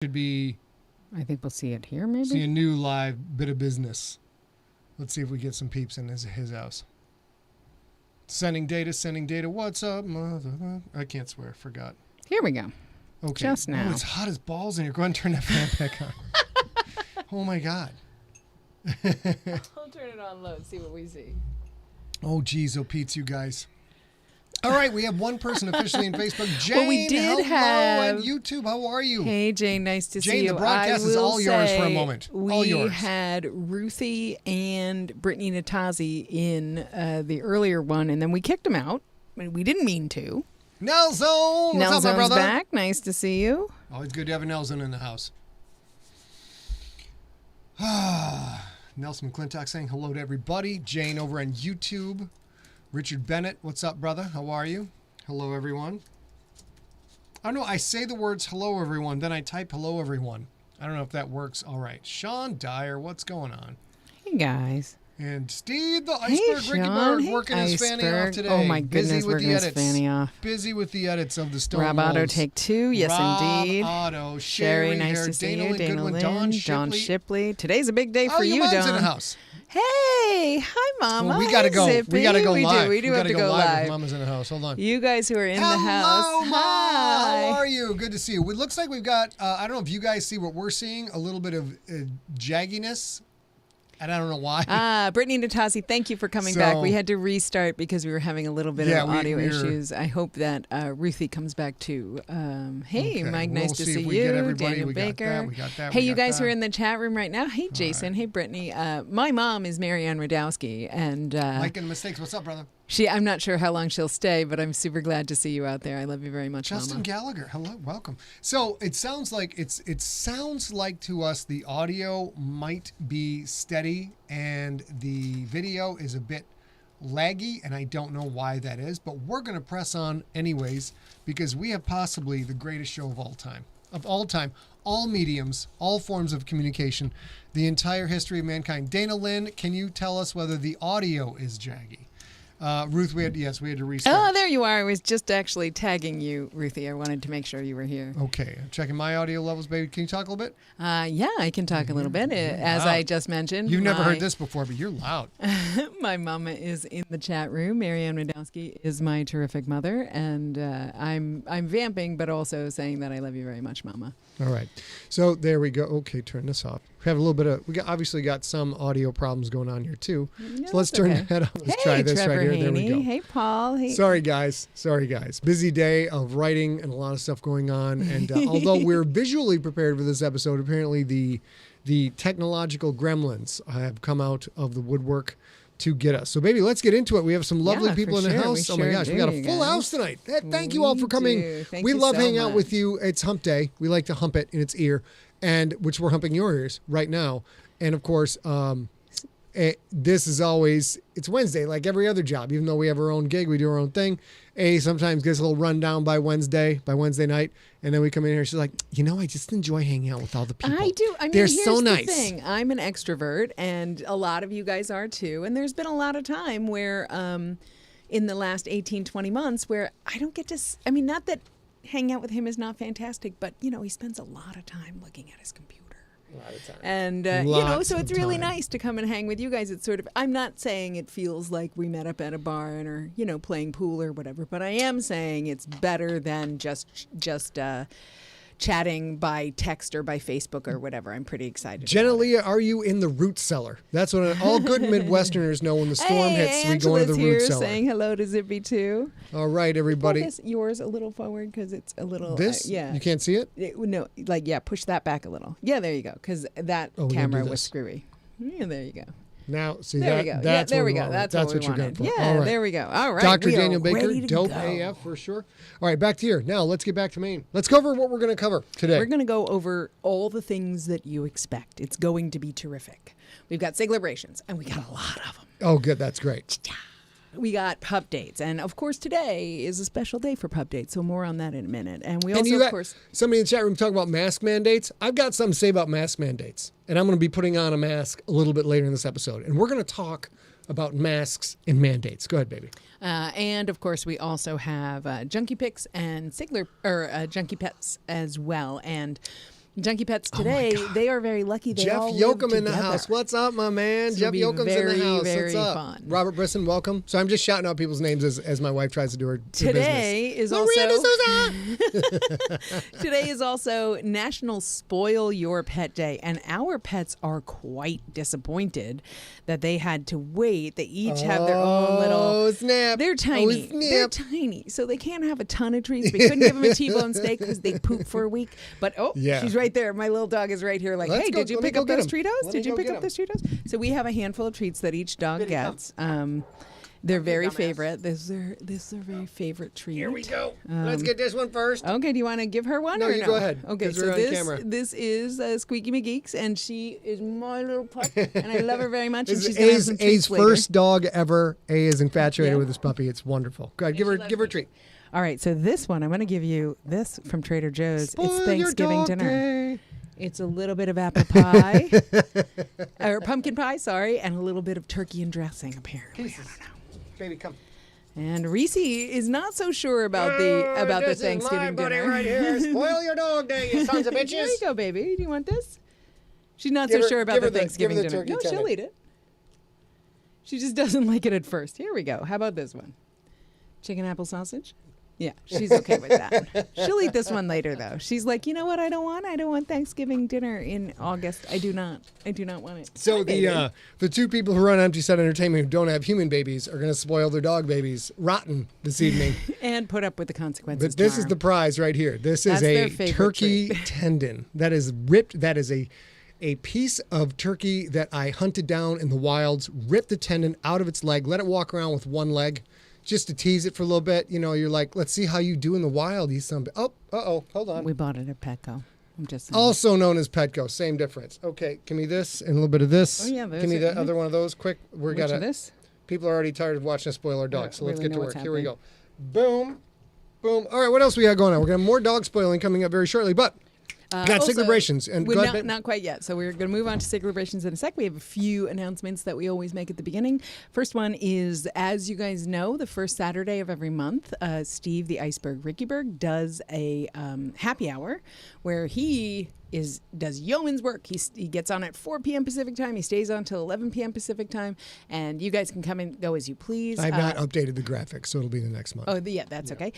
should be... I think we'll see it here, maybe? See a new live bit of business. Let's see if we get some peeps in his house. Sending data. What's up, mother? I can't swear. Forgot. Here we go. Okay. Just now. Oh, it's hot as balls in here. Go ahead and turn that fan back on. Oh, my God. I'll turn it on low and see what we see. Oh, geez. Oh, Pete's, you guys. All right, we have one person officially on Facebook. Jane, well, we did hello on YouTube. How are you? Hey, Jane, nice to see you. Jane, the broadcast is all yours for a moment. All yours. We had Ruthie and Brittany Natazzi in the earlier one, and then we kicked them out. We didn't mean to. Nelson! What's up, my brother? Back. Nice to see you. Always good to have a Nelson in the house. Nelson McClintock saying hello to everybody. Jane over on YouTube. Richard Bennett, what's up, brother? How are you? Hello, everyone. I don't know. I say the words hello, everyone, then I type hello, everyone. I don't know if that works. All right. Sean Dyer, what's going on? Hey, guys. And Steve the Iceberg Ricky Bird working his fanny off today. Oh, my goodness, working his fanny off. Busy with the edits of the Stone Rob Otto, take two. Yes, indeed. Rob Otto, Sherry, nice to see you. Dana Lynn, Don Shipley. Today's a big day for you, Don. Mom's in the house. Hey, hi, Mama. Well, we got to go. Zippy. We got to go live. We do have to go live. Mama's in the house. Hold on. You guys who are in the house. Hello, Mom. Hi. How are you? Good to see you. It looks like we've got, I don't know if you guys see what we're seeing, a little bit of jagginess. And I don't know why. Brittany Natazzi, thank you for coming back. We had to restart because we were having a little bit of audio issues. I hope that Ruthie comes back too. Hey, okay. Mike, nice to see you. Daniel Baker. We got that. Hey, you guys who are in the chat room right now. Hey, Jason. Hey, Brittany. My mom is Marianne Radowski. And Mike and Mistakes. What's up, brother? I'm not sure how long she'll stay, but I'm super glad to see you out there. I love you very much, Justin Mama. Gallagher, hello, welcome. So it sounds like to us the audio might be steady and the video is a bit laggy, and I don't know why that is, but we're going to press on anyways because we have possibly the greatest show of all time, all mediums, all forms of communication, the entire history of mankind. Dana Lynn, can you tell us whether the audio is jaggy? Ruth, we had to restart. Oh, there you are. I was just actually tagging you, Ruthie. I wanted to make sure you were here. Okay. I'm checking my audio levels, baby. Can you talk a little bit? Yeah, I can talk a little bit. As I just mentioned. You've never heard this before, but you're loud. My mama is in the chat room. Marianne Radowski is my terrific mother. And I'm vamping, but also saying that I love you very much, Mama. All right. So there we go. Okay, turn this off. We have a little bit of, obviously got some audio problems going on here too. No, so let's turn that on. Let's try this Trevor right here. Haney. There we go. Hey, Paul. Hey. Sorry, guys. Busy day of writing and a lot of stuff going on. And although we're visually prepared for this episode, apparently the technological gremlins have come out of the woodwork to get us. So, baby, let's get into it. We have some lovely people in the house. Oh, my gosh. We got a full house tonight. Thank you all for coming. We love hanging out with you. It's hump day. We like to hump it in its ear, and which we're humping your ears right now. And, of course, this is always, it's Wednesday, like every other job. Even though we have our own gig, we do our own thing. Sometimes gets a little run down by Wednesday night. And then we come in here, she's like, I just enjoy hanging out with all the people. I do. I mean, they're here's so the nice. Thing. I'm an extrovert, and a lot of you guys are too. And there's been a lot of time where, in the last 18, 20 months, where I don't get to, not that hanging out with him is not fantastic, but, he spends a lot of time looking at his computer. A lot of time. And, so it's really nice to come and hang with you guys. It's sort of, I'm not saying it feels like we met up at a bar and are, playing pool or whatever, but I am saying it's better than just chatting by text or by Facebook or whatever. I'm pretty excited. Jenna Leah, are you in the root cellar? That's what all good Midwesterners know. When the storm hits, we go into the root cellar. Saying hello to Zippy too. All right, everybody. Pull yours a little forward because it's a little. This? Yeah. You can't see it? Push that back a little. Yeah, there you go. Because that camera was screwy. Yeah, there you go. Now, see, there we go. That's there we go. That's what you're going for. Yeah, right. There we go. All right. Dr. Daniel Baker, dope AF for sure. All right, back to here. Now, let's get back to Maine. Let's cover what we're going to cover today. We're going to go over all the things that you expect. It's going to be terrific. We've got SIGLErations, and we got a lot of them. Oh, good. That's great. We got pub dates, and of course today is a special day for pub dates, so more on that in a minute. And we also, of course, somebody in the chat room talking about mask mandates. I've got something to say about mask mandates, and I'm going to be putting on a mask a little bit later in this episode, and we're going to talk about masks and mandates. Go ahead, baby. And of course, we also have Junkie Picks and Junkie Pets as well, and Junkie Pets today, they are very lucky. They Jeff all live Yoakum in the together. house. What's up, my man? This Jeff will be Yoakum's in the house. very What's up? fun. Robert Brisson, welcome. So I'm just shouting out people's names as my wife tries to do her Today business. is also Souza. Today is also National Spoil Your Pet Day, and our pets are quite disappointed that they had to wait. They each have their own little. Oh, snap. They're tiny. Oh, snap. They're tiny, so they can't have a ton of treats. We couldn't give them a T-bone steak because they poop for a week. But Yeah. she's right there. My little dog is right here. Like, Let's hey, go- did you let me pick go up get those 'em. Treatos? Let Did me you go pick get up those Treatos? So we have a handful of treats that each dog gets. They're very favorite. This is their very favorite treat. Here we go. Let's get this one first. Okay, do you want to give her one? No, or you no? go ahead, Okay, 'cause so we're on camera. this is Squeaky McGeeks, and she is my little pup, and I love her very much. And This she's is gonna have some treats A's later. first dog ever. A is infatuated Yeah. with this puppy. It's wonderful. Go ahead, give her a treat. All right, so this one I'm going to give you this from Trader Joe's. Spoil it's your Thanksgiving dog dinner. day. It's a little bit of apple pie, or pumpkin pie, sorry, and a little bit of turkey and dressing. Apparently, I don't know. Baby, come. And Reese is not so sure about the This Thanksgiving is my buddy dinner. right here. Spoil your dog day, you sons of bitches. There you go, baby. Do you want this? She's not Give so her- sure about give the her the- Thanksgiving give her the dinner. turkey No, tendon. she'll eat it. She just doesn't like it at first. Here we go. How about this one? Chicken apple sausage? Yeah, she's okay with that. She'll eat this one later, though. She's like, you know what? I don't want Thanksgiving dinner in August. I do not want it. So Hi, baby. the two people who run Empty Set Entertainment who don't have human babies are going to spoil their dog babies rotten this evening. And put up with the consequences. But this is tomorrow. the prize right here. This is That's their a favorite turkey treat. tendon that is ripped. That is a piece of turkey that I hunted down in the wilds, ripped the tendon out of its leg, let it walk around with one leg just to tease it for a little bit. You know, you're like, let's see how you do in the wild, you son. Oh, hold on. We bought it at Petco. I'm just saying. Also known as Petco, same difference. Okay, give me this and a little bit of this. Oh, yeah, those give me are- the other one of those quick. We're Which of this? People are already tired of watching us spoil our dogs, don't so let's really get to know work. what's Here we go. happening. Boom, boom. All right, what else we got going on? We're gonna have more dog spoiling coming up very shortly, but we got Also, Celebrations and we're go not, ahead, babe. not quite yet. So we're going to move on to Celebrations in a sec. We have a few announcements that we always make at the beginning. First one is, as you guys know, the first Saturday of every month, Steve the Iceberg Rickyberg does a happy hour where he does yeoman's work. He gets on at 4 p.m. Pacific time. He stays on till 11 p.m. Pacific time, and you guys can come and go as you please. I've not updated the graphics, so it'll be the next month. Oh, yeah, that's okay.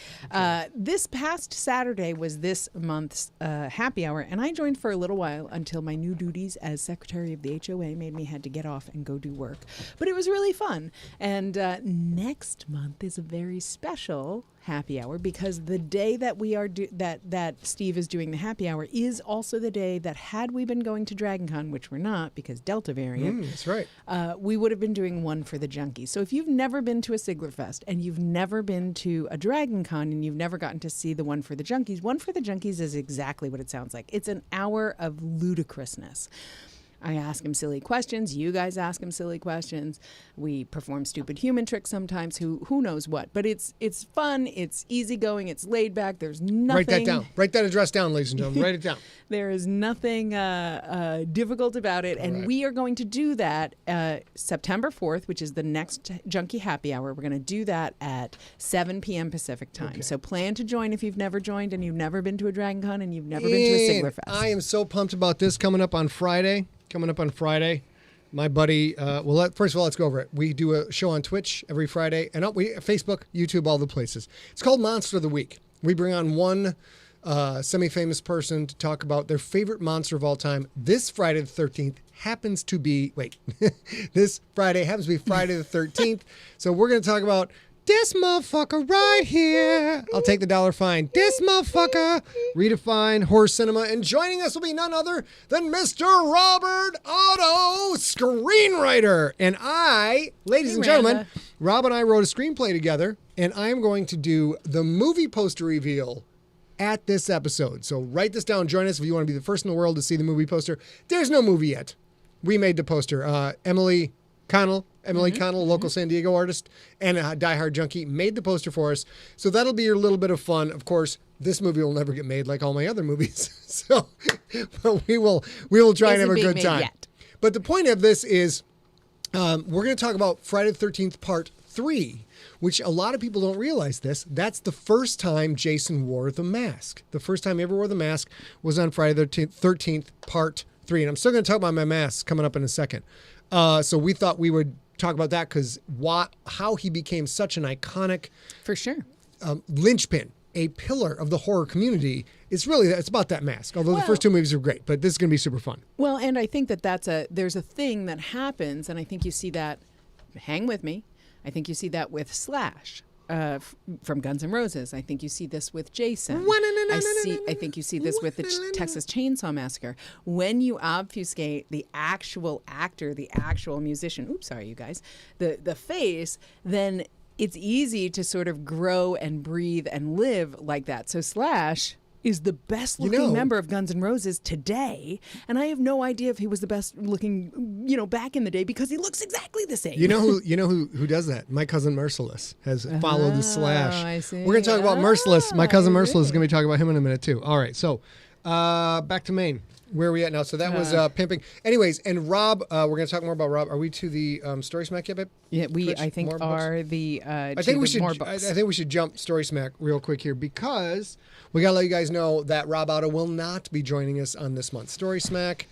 This past Saturday was this month's happy hour, and I joined for a little while until my new duties as secretary of the HOA made me had to get off and go do work. But it was really fun. And next month is a very special happy hour because the day that we are that Steve is doing the happy hour is also the day that had we been going to DragonCon, which we're not because Delta variant. That's right. We would have been doing one for the junkies. So if you've never been to a Sigler Fest and you've never been to a DragonCon and you've never gotten to see the one for the junkies, one for the junkies is exactly what it sounds like. It's an hour of ludicrousness. I ask him silly questions. You guys ask him silly questions. We perform stupid human tricks sometimes. Who knows what? But it's fun. It's easygoing. It's laid back. There's nothing. Write that down. Write that address down, ladies and gentlemen. Write it down. There is nothing difficult about it. And we are going to do that September 4th, which is the next Junkie Happy Hour. We're going to do that at 7 p.m. Pacific time. Okay. So plan to join if you've never joined and you've never been to a DragonCon and you've never been to a Sigler Fest. I am so pumped about this coming up on Friday. My buddy, first of all, let's go over it. We do a show on Twitch every Friday, and Facebook, YouTube, all the places. It's called Monster of the Week. We bring on one semi-famous person to talk about their favorite monster of all time. This Friday the 13th happens to be, this Friday happens to be Friday the 13th. So we're going to talk about this motherfucker right here. I'll take the $1 fine. This motherfucker. Redefine horror cinema. And joining us will be none other than Mr. Robert Otto, screenwriter. And ladies and gentlemen, Rob and I wrote a screenplay together, and I'm going to do the movie poster reveal at this episode. So write this down. Join us if you want to be the first in the world to see the movie poster. There's no movie yet. We made the poster. Emily Connell, local San Diego artist and a diehard junkie, made the poster for us. So that'll be your little bit of fun. Of course, this movie will never get made like all my other movies. So but we will try and have a good time. But the point of this is we're going to talk about Friday the 13th Part 3, which a lot of people don't realize this. That's the first time Jason wore the mask. The first time he ever wore the mask was on Friday the 13th, part 3. And I'm still going to talk about my masks coming up in a second. So we thought we would talk about that because how he became such an iconic, for sure, linchpin, a pillar of the horror community. It's about that mask. Although the first 2 movies are great, but this is going to be super fun. Well, and I think there's a thing that happens, and I think you see that. Hang with me. I think you see that with Slash from Guns N' Roses. I think you see this with Jason. I think you see this with the Texas Chainsaw Massacre. When you obfuscate the actual actor, the actual musician, oops, sorry, you guys, the face, then it's easy to sort of grow and breathe and live like that. So Slash is the best looking member of Guns N' Roses today, and I have no idea if he was the best looking, back in the day, because he looks exactly the same. You know who does that? My cousin Merciless has followed the Slash. I see. We're going to talk about Merciless. My cousin Merciless is going to be talking about him in a minute too. All right, so back to Maine. Where are we at now? So that was pimping. Anyways, and Rob, we're going to talk more about Rob. Are we to the Story Smack yet, babe? Yeah, we, I think, are the I think we should jump Story Smack real quick here because we got to let you guys know that Rob Otto will not be joining us on this month's Story Smack.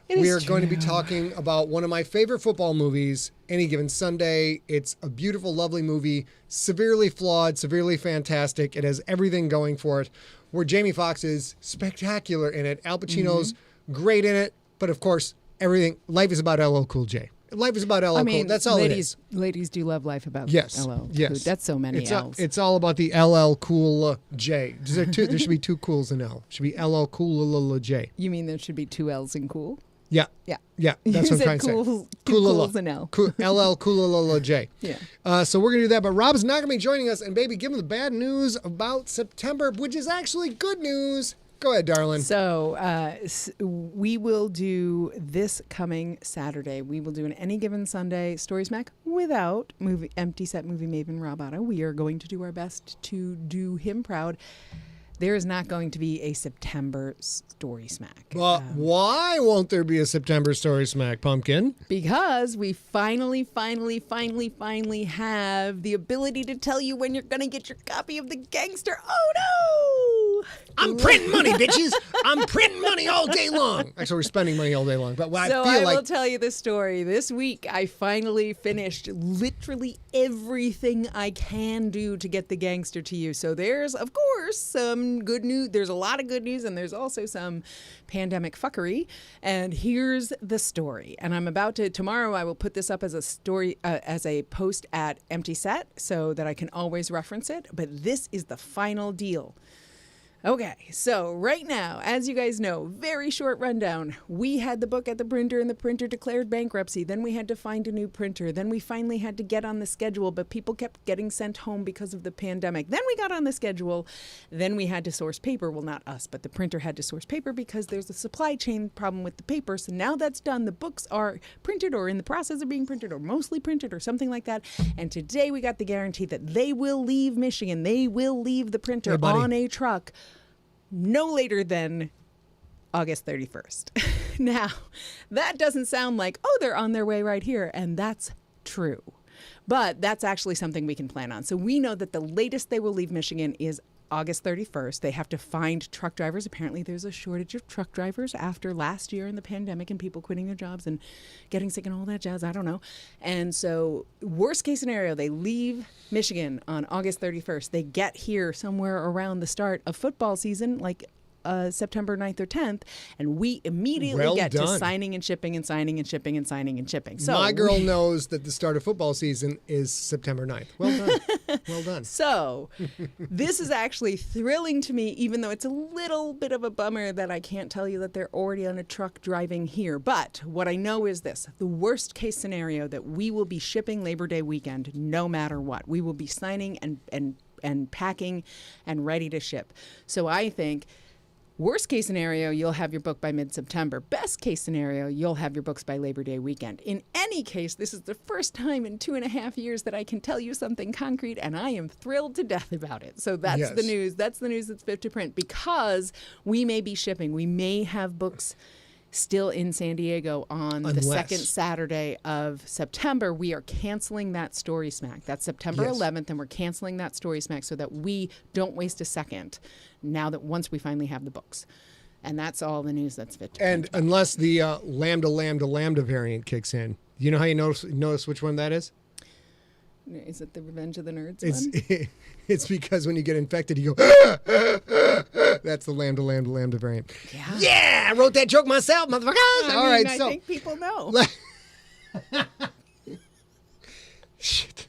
We are going to be talking about one of my favorite football movies, Any Given Sunday. It's a beautiful, lovely movie, severely flawed, severely fantastic. It has everything going for it, where Jamie Foxx is spectacular in it. Al Pacino's great in it, but of course, life is about LL Cool J. Life is about LL Cool. That's all it is. Ladies do love life about LL. Yes. That's so many L's. It's all about the LL Cool J. There should be 2 cools in L. Should be LL Cool J. You mean there should be 2 L's in cool? Yeah. That's what I'm trying to say. Two cools in L. LL Cool J. Yeah. So we're going to do that, but Rob's not going to be joining us. And baby, give him the bad news about September, which is actually good news. Go ahead, darling. So we will do this coming Saturday. We will do an Any Given Sunday Story Smack without empty set movie maven Rob Otto. We are going to do our best to do him proud. There is not going to be a September Story Smack. Well, why won't there be a September Story Smack, Pumpkin? Because we finally have the ability to tell you when you're going to get your copy of The Gangster. Oh, no! I'm printing money, bitches. I'm printing money all day long. Actually, we're spending money all day long. But I will tell you this story. This week, I finally finished literally everything I can do to get The Gangster to you. So there's, of course, some good news. There's a lot of good news, and there's also some pandemic fuckery. And here's the story. And I'm about to, tomorrow, I will put this up as a story, as a post at Empty Set so that I can always reference it. But this is the final deal. Okay, so right now, as you guys know, very short rundown. We had the book at the printer and the printer declared bankruptcy. Then we had to find a new printer. Then we finally had to get on the schedule, but people kept getting sent home because of the pandemic. Then we got on the schedule. Then we had to source paper. Well, not us, but the printer had to source paper because there's a supply chain problem with the paper. So now that's done. The books are printed or in the process of being printed or mostly printed or something like that. And today we got the guarantee that they will leave Michigan. They will leave the printer on a truck no later than August 31st. Now, that doesn't sound like, oh, they're on their way right here. And that's true. But that's actually something we can plan on. So we know that the latest they will leave Michigan is August 31st. They have to find truck drivers. Apparently, there's a shortage of truck drivers after last year in the pandemic and people quitting their jobs and getting sick and all that jazz. I don't know. And so worst case scenario, they leave Michigan on August 31st. They get here somewhere around the start of football season, like September 9th or 10th, and we immediately get to signing and shipping and signing and shipping and signing and shipping. So my girl knows that the start of football season is September 9th. Well done. Well done. So this is actually thrilling to me, even though it's a little bit of a bummer that I can't tell you that they're already on a truck driving here. But what I know is this, the worst case scenario that we will be shipping Labor Day weekend no matter what. We will be signing and packing and ready to ship. So I think worst case scenario, you'll have your book by mid-September. Best case scenario, you'll have your books by Labor Day weekend. In any case, this is the first time in 2.5 years that I can tell you something concrete, and I am thrilled to death about it. So that's the news. That's the news that's fit to print, because we may be shipping. We may have books still in San Diego on the second Saturday of September, we are canceling that Story Smack. That's September 11th, and we're canceling that Story Smack so that we don't waste a second now that once we finally have the books. And that's all the news that's fit. And unless the lambda variant kicks in. You know how you notice which one that is? Is it the Revenge of the Nerds one? It's because when you get infected, you go, that's the lambda variant. Yeah, I wrote that joke myself, motherfuckers. All right, I think people know. Shit.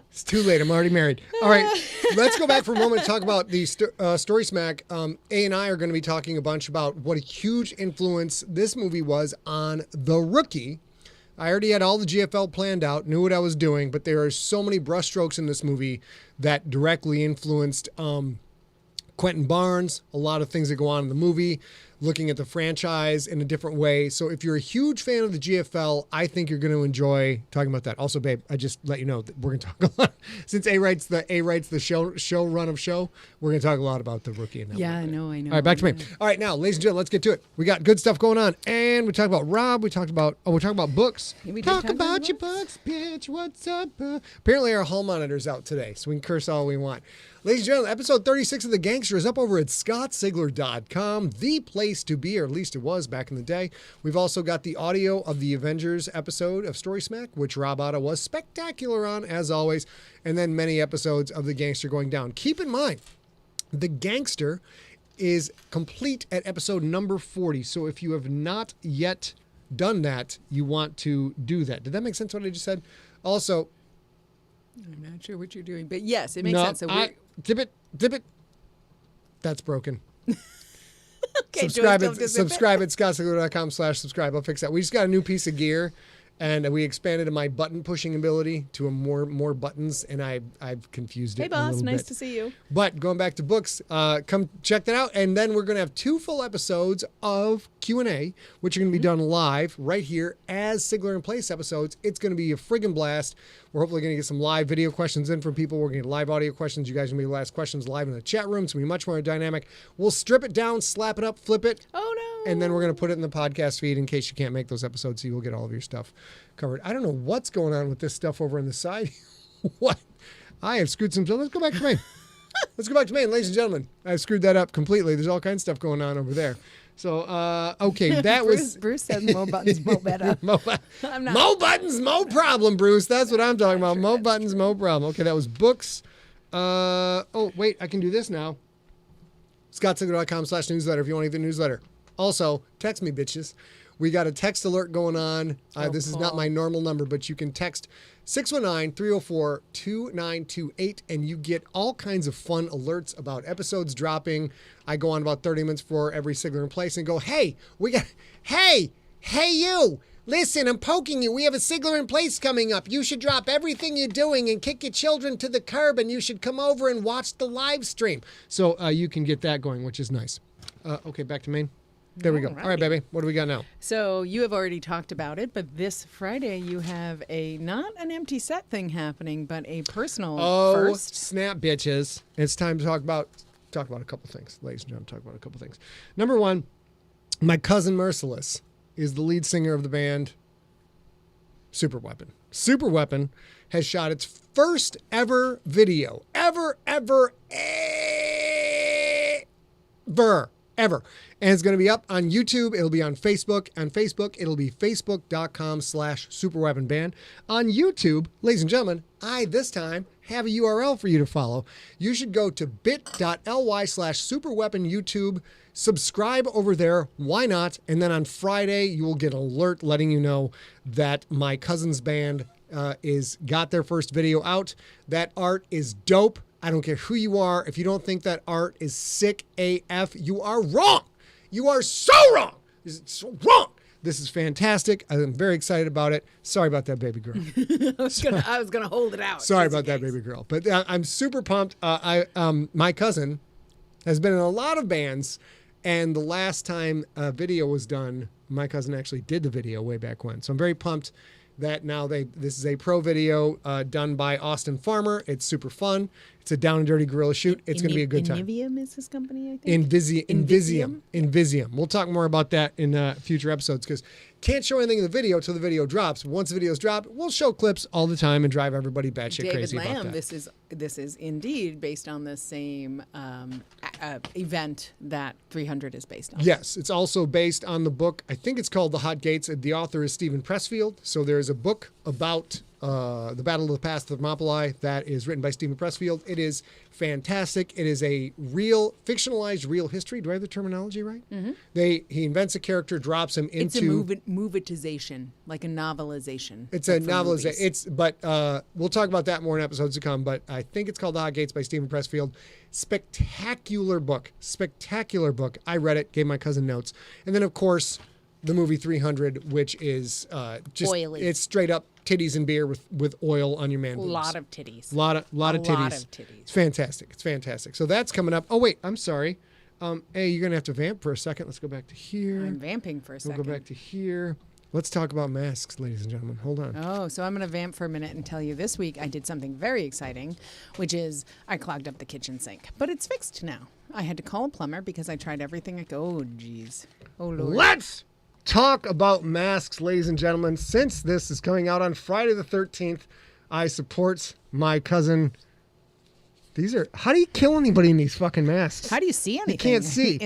It's too late. I'm already married. All right, let's go back for a moment and talk about the Story Smack. A and I are going to be talking a bunch about what a huge influence this movie was on The Rookie. I already had all the GFL planned out, knew what I was doing, but there are so many brushstrokes in this movie that directly influenced Quentin Barnes, a lot of things that go on in the movie, looking at the franchise in a different way. So if you're a huge fan of the GFL, I think you're going to enjoy talking about that. Also, babe, I just let you know that we're going to talk a lot. Since A writes the show run of show, we're going to talk a lot about The Rookie. Yeah, I know. All right, back to me. All right, now, ladies and gentlemen, let's get to it. We got good stuff going on. And we talked about Rob. We're talking about books. Yeah, talk about your books, bitch. What's up? Apparently our hall monitor's out today, so we can curse all we want. Ladies and gentlemen, episode 36 of The Gangster is up over at scottsigler.com, the place to be, or at least it was back in the day. We've also got the audio of the Avengers episode of Story Smack, which Rob Otto was spectacular on, as always, and then many episodes of The Gangster going down. Keep in mind, The Gangster is complete at episode number 40, so if you have not yet done that, you want to do that. Did that make sense what I just said? Also, I'm not sure what you're doing, but yes, it makes sense. So dip it. That's broken. Okay, subscribe at scottsigler.com/subscribe. I'll fix that. We just got a new piece of gear, and we expanded my button pushing ability to more buttons, and I've confused it. Hey, boss, nice bit. to see you. But going back to books, come check that out, and then we're going to have 2 full episodes of Q&A, which are going to be done live right here as Sigler in Place episodes. It's going to be a friggin' blast. We're hopefully going to get some live video questions in from people. We're going to get live audio questions. You guys are going to be able to ask questions live in the chat room. It's going to be much more dynamic. We'll strip it down, slap it up, flip it. Oh, no. And then we're going to put it in the podcast feed in case you can't make those episodes, so you will get all of your stuff covered. I don't know what's going on with this stuff over on the side. What? I have screwed some... Let's go back to Maine. Let's go back to Maine, ladies and gentlemen. I screwed that up completely. There's all kinds of stuff going on over there. So, okay, that was... Bruce says more buttons, more better. Mo buttons, mo problem, Bruce. That's what I'm talking about. Mo buttons, mo problem. Okay, that was books. Oh, wait, I can do this now. scottsigler.com/newsletter if you want to get the newsletter. Also, text me, bitches. We got a text alert going on. This is not my normal number, but you can text 619-304-2928, and you get all kinds of fun alerts about episodes dropping. I go on about 30 minutes before every Sigler in Place and go, hey, you. Listen, I'm poking you. We have a Sigler in Place coming up. You should drop everything you're doing and kick your children to the curb, and you should come over and watch the live stream. So you can get that going, which is nice. Okay, back to Maine. There we go. All right, baby. What do we got now? So you have already talked about it, but this Friday you have not an empty set thing happening, but a personal first. Snap, bitches. It's time to talk about a couple things. Ladies and gentlemen, talk about a couple things. Number one, my cousin Merciless is the lead singer of the band Super Weapon. Super Weapon has shot its first ever video. Ever. And it's going to be up on YouTube. It'll be on Facebook. On Facebook, it'll be facebook.com/superweaponband. On YouTube, ladies and gentlemen, I, this time, have a URL for you to follow. You should go to bit.ly/superweaponyoutube. Subscribe over there. Why not? And then on Friday, you will get an alert letting you know that my cousin's band is got their first video out. That art is dope. I don't care who you are. If you don't think that art is sick AF, you are wrong. You are so wrong. This is so wrong. This is fantastic. I'm very excited about it. Sorry about that, baby girl. I was gonna hold it out. Sorry about that, baby girl. But I'm super pumped. My cousin has been in a lot of bands, and the last time a video was done, my cousin actually did the video way back when. So I'm very pumped that now this is a pro video done by Austin Farmer. It's super fun. It's a down and dirty gorilla shoot. It's going to be a good time. Invivium is his company, I think. Invisium. We'll talk more about that in future episodes because can't show anything in the video till the video drops. Once the video's dropped, we'll show clips all the time and drive everybody batshit crazy David Lamb, about that. this is indeed based on the same event that 300 is based on. Yes, it's also based on the book. I think it's called The Hot Gates. The author is Stephen Pressfield. So there's a book about the Battle of the Pass of Thermopylae that is written by Stephen Pressfield. It is fantastic. It is a fictionalized real history. Do I have the terminology right? Mm-hmm. He invents a character, drops him into... It's a movetization, like a novelization. It's a novelization. We'll talk about that more in episodes to come, but I think it's called The Hot Gates by Stephen Pressfield. Spectacular book. I read it, gave my cousin notes. And then, of course, the movie 300, which is just... Oily. It's straight up titties and beer with oil on your man boobs. A lot of titties. A lot of titties. It's fantastic. So that's coming up. Oh, wait, I'm sorry. Hey, you're going to have to vamp for a second. Let's go back to here. I'm vamping for a second. We'll go back to here. Let's talk about masks, ladies and gentlemen. Hold on. Oh, so I'm going to vamp for a minute and tell you this week I did something very exciting, which is I clogged up the kitchen sink. But it's fixed now. I had to call a plumber because I tried everything. Oh, geez. Oh, Lord. Let's talk about masks, ladies and gentlemen. Since this is coming out on Friday the 13th, I support my cousin. How do you kill anybody in these fucking masks? How do you see anything? You can't see.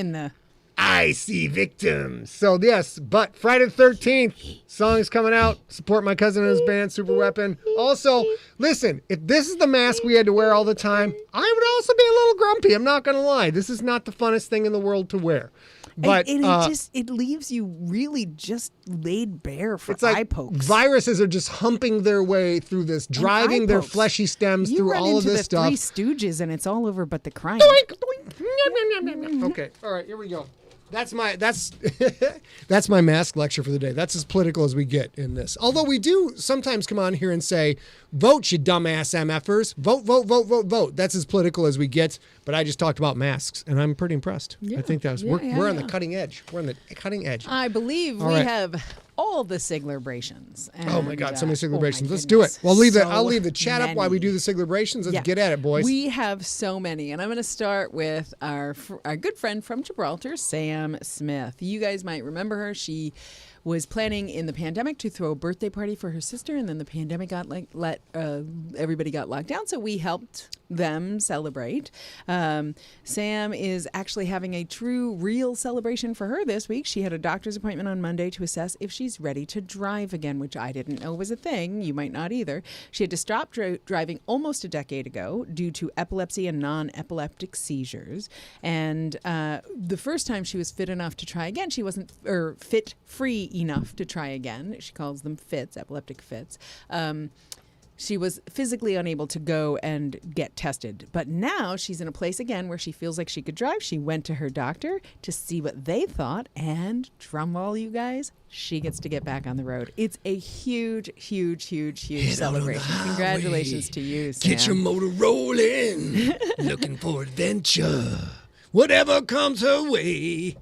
I see victims. So yes, but Friday the 13th, song is coming out. Support my cousin and his band, Super Weapon. Also, listen, if this is the mask we had to wear all the time, I would also be a little grumpy. I'm not going to lie. This is not the funnest thing in the world to wear. But it leaves you really just laid bare for eye pokes. Viruses are just humping their way through this, driving their fleshy stems through all of this stuff. You run into the Three Stooges and it's all over but the crime. Okay, all right, here we go. That's my mask lecture for the day. That's as political as we get in this. Although we do sometimes come on here and say, vote, you dumbass MFers. Vote. That's as political as we get. But I just talked about masks, and I'm pretty impressed. Yeah, I think we're on the cutting edge. We're on the cutting edge. I believe we have all the Sigler-brations. Oh my God, so many Sigler-brations. Let's do it. Well, I'll leave the chat up while we do the Sigler-brations. Let's get at it, boys. We have so many, and I'm going to start with our good friend from Gibraltar, Sam Smith. You guys might remember her. She was planning in the pandemic to throw a birthday party for her sister, and then the pandemic got everybody got locked down, so we helped them celebrate. Sam is actually having a true, real celebration for her this week. She had a doctor's appointment on Monday to assess if she's ready to drive again, which I didn't know was a thing. You might not either. She had to stop driving almost a decade ago due to epilepsy and non-epileptic seizures. And the first time she was fit enough to try again, she wasn't fit-free enough to try again. She calls them fits, epileptic fits. She was physically unable to go and get tested. But now she's in a place again where she feels like she could drive. She went to her doctor to see what they thought. And drumroll, you guys, she gets to get back on the road. It's a huge celebration. Congratulations to you, Sam. Get your motor rolling. Looking for adventure. Whatever comes her way.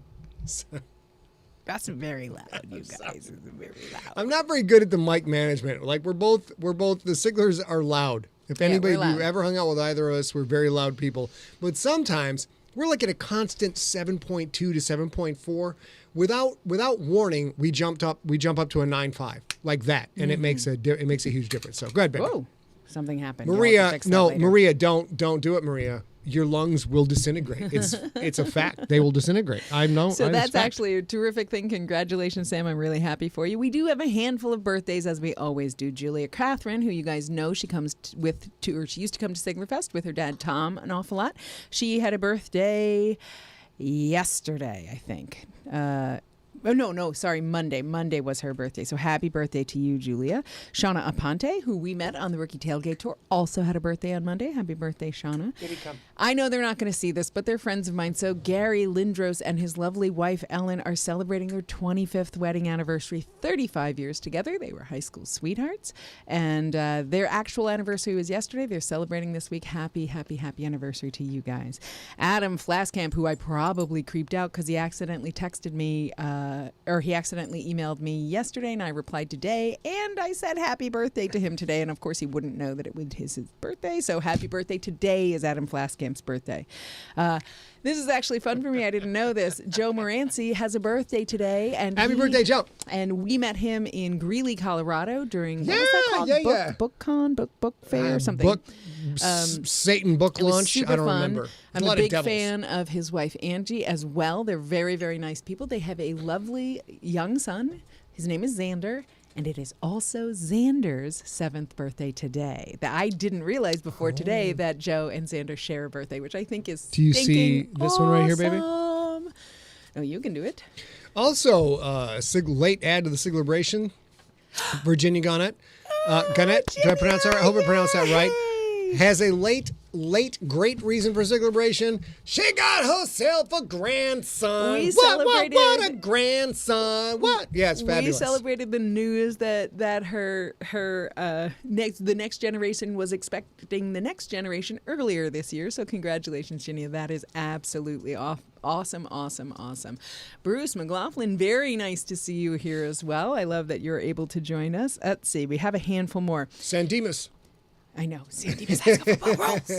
That's very loud, you guys. It's very loud. I'm not very good at the mic management. Like we're both the Siglers are loud. If anybody you ever hung out with either of us, we're very loud people. But sometimes we're like at a constant 7.2 to 7.4. Without warning, we jump up to a 9.5 like that, and it makes a huge difference. So go ahead, baby. Whoa, something happened. Maria, Maria, don't do it, Maria. Your lungs will disintegrate. It's a fact. They will disintegrate. I know. So that's actually a terrific thing. Congratulations, Sam. I'm really happy for you. We do have a handful of birthdays, as we always do. Julia Catherine, who you guys know, she used to come to Siglerfest with her dad, Tom, an awful lot. She had a birthday yesterday, I think. Monday. Monday was her birthday. So happy birthday to you, Julia. Shauna Aponte, who we met on the Rookie Tailgate Tour, also had a birthday on Monday. Happy birthday, Shauna. Did he come? I know they're not going to see this, but they're friends of mine. So Gary Lindros and his lovely wife, Ellen, are celebrating their 25th wedding anniversary, 35 years together. They were high school sweethearts. And their actual anniversary was yesterday. They're celebrating this week. Happy anniversary to you guys. Adam Flaskamp, who I probably creeped out because he accidentally texted me or he accidentally emailed me yesterday, and I replied today, and I said happy birthday to him today. And of course, he wouldn't know that it was his birthday. So happy birthday today is Adam Flaskamp's birthday. This is actually fun for me. I didn't know this. Joe Moranci has a birthday today, and Happy birthday, Joe! And we met him in Greeley, Colorado during what was that called? BookCon, book fair, or something. Satan book launch. I don't remember. I'm a big fan of his wife Angie as well. They're very, very nice people. They have a lovely young son. His name is Xander. And it is also Xander's 7th birthday today. That I didn't realize before today that Joe and Xander share a birthday, which I think is. Do you see this one right here, baby? No, you can do it. Also, late ad to the SIGLERbration. Virginia Gannett. Gannett, did I pronounce that right? I hope I pronounced that right. Has a late great reason for SIGLERbration. She got herself a grandson. What a grandson. What? Yeah, it's fabulous. We celebrated the news that her the next generation was expecting the next generation earlier this year. So congratulations, Ginny. That is absolutely awesome. Bruce McLaughlin, very nice to see you here as well. I love that you're able to join us. Let's see. We have a handful more. San Dimas. I know. Sandy has football rolls.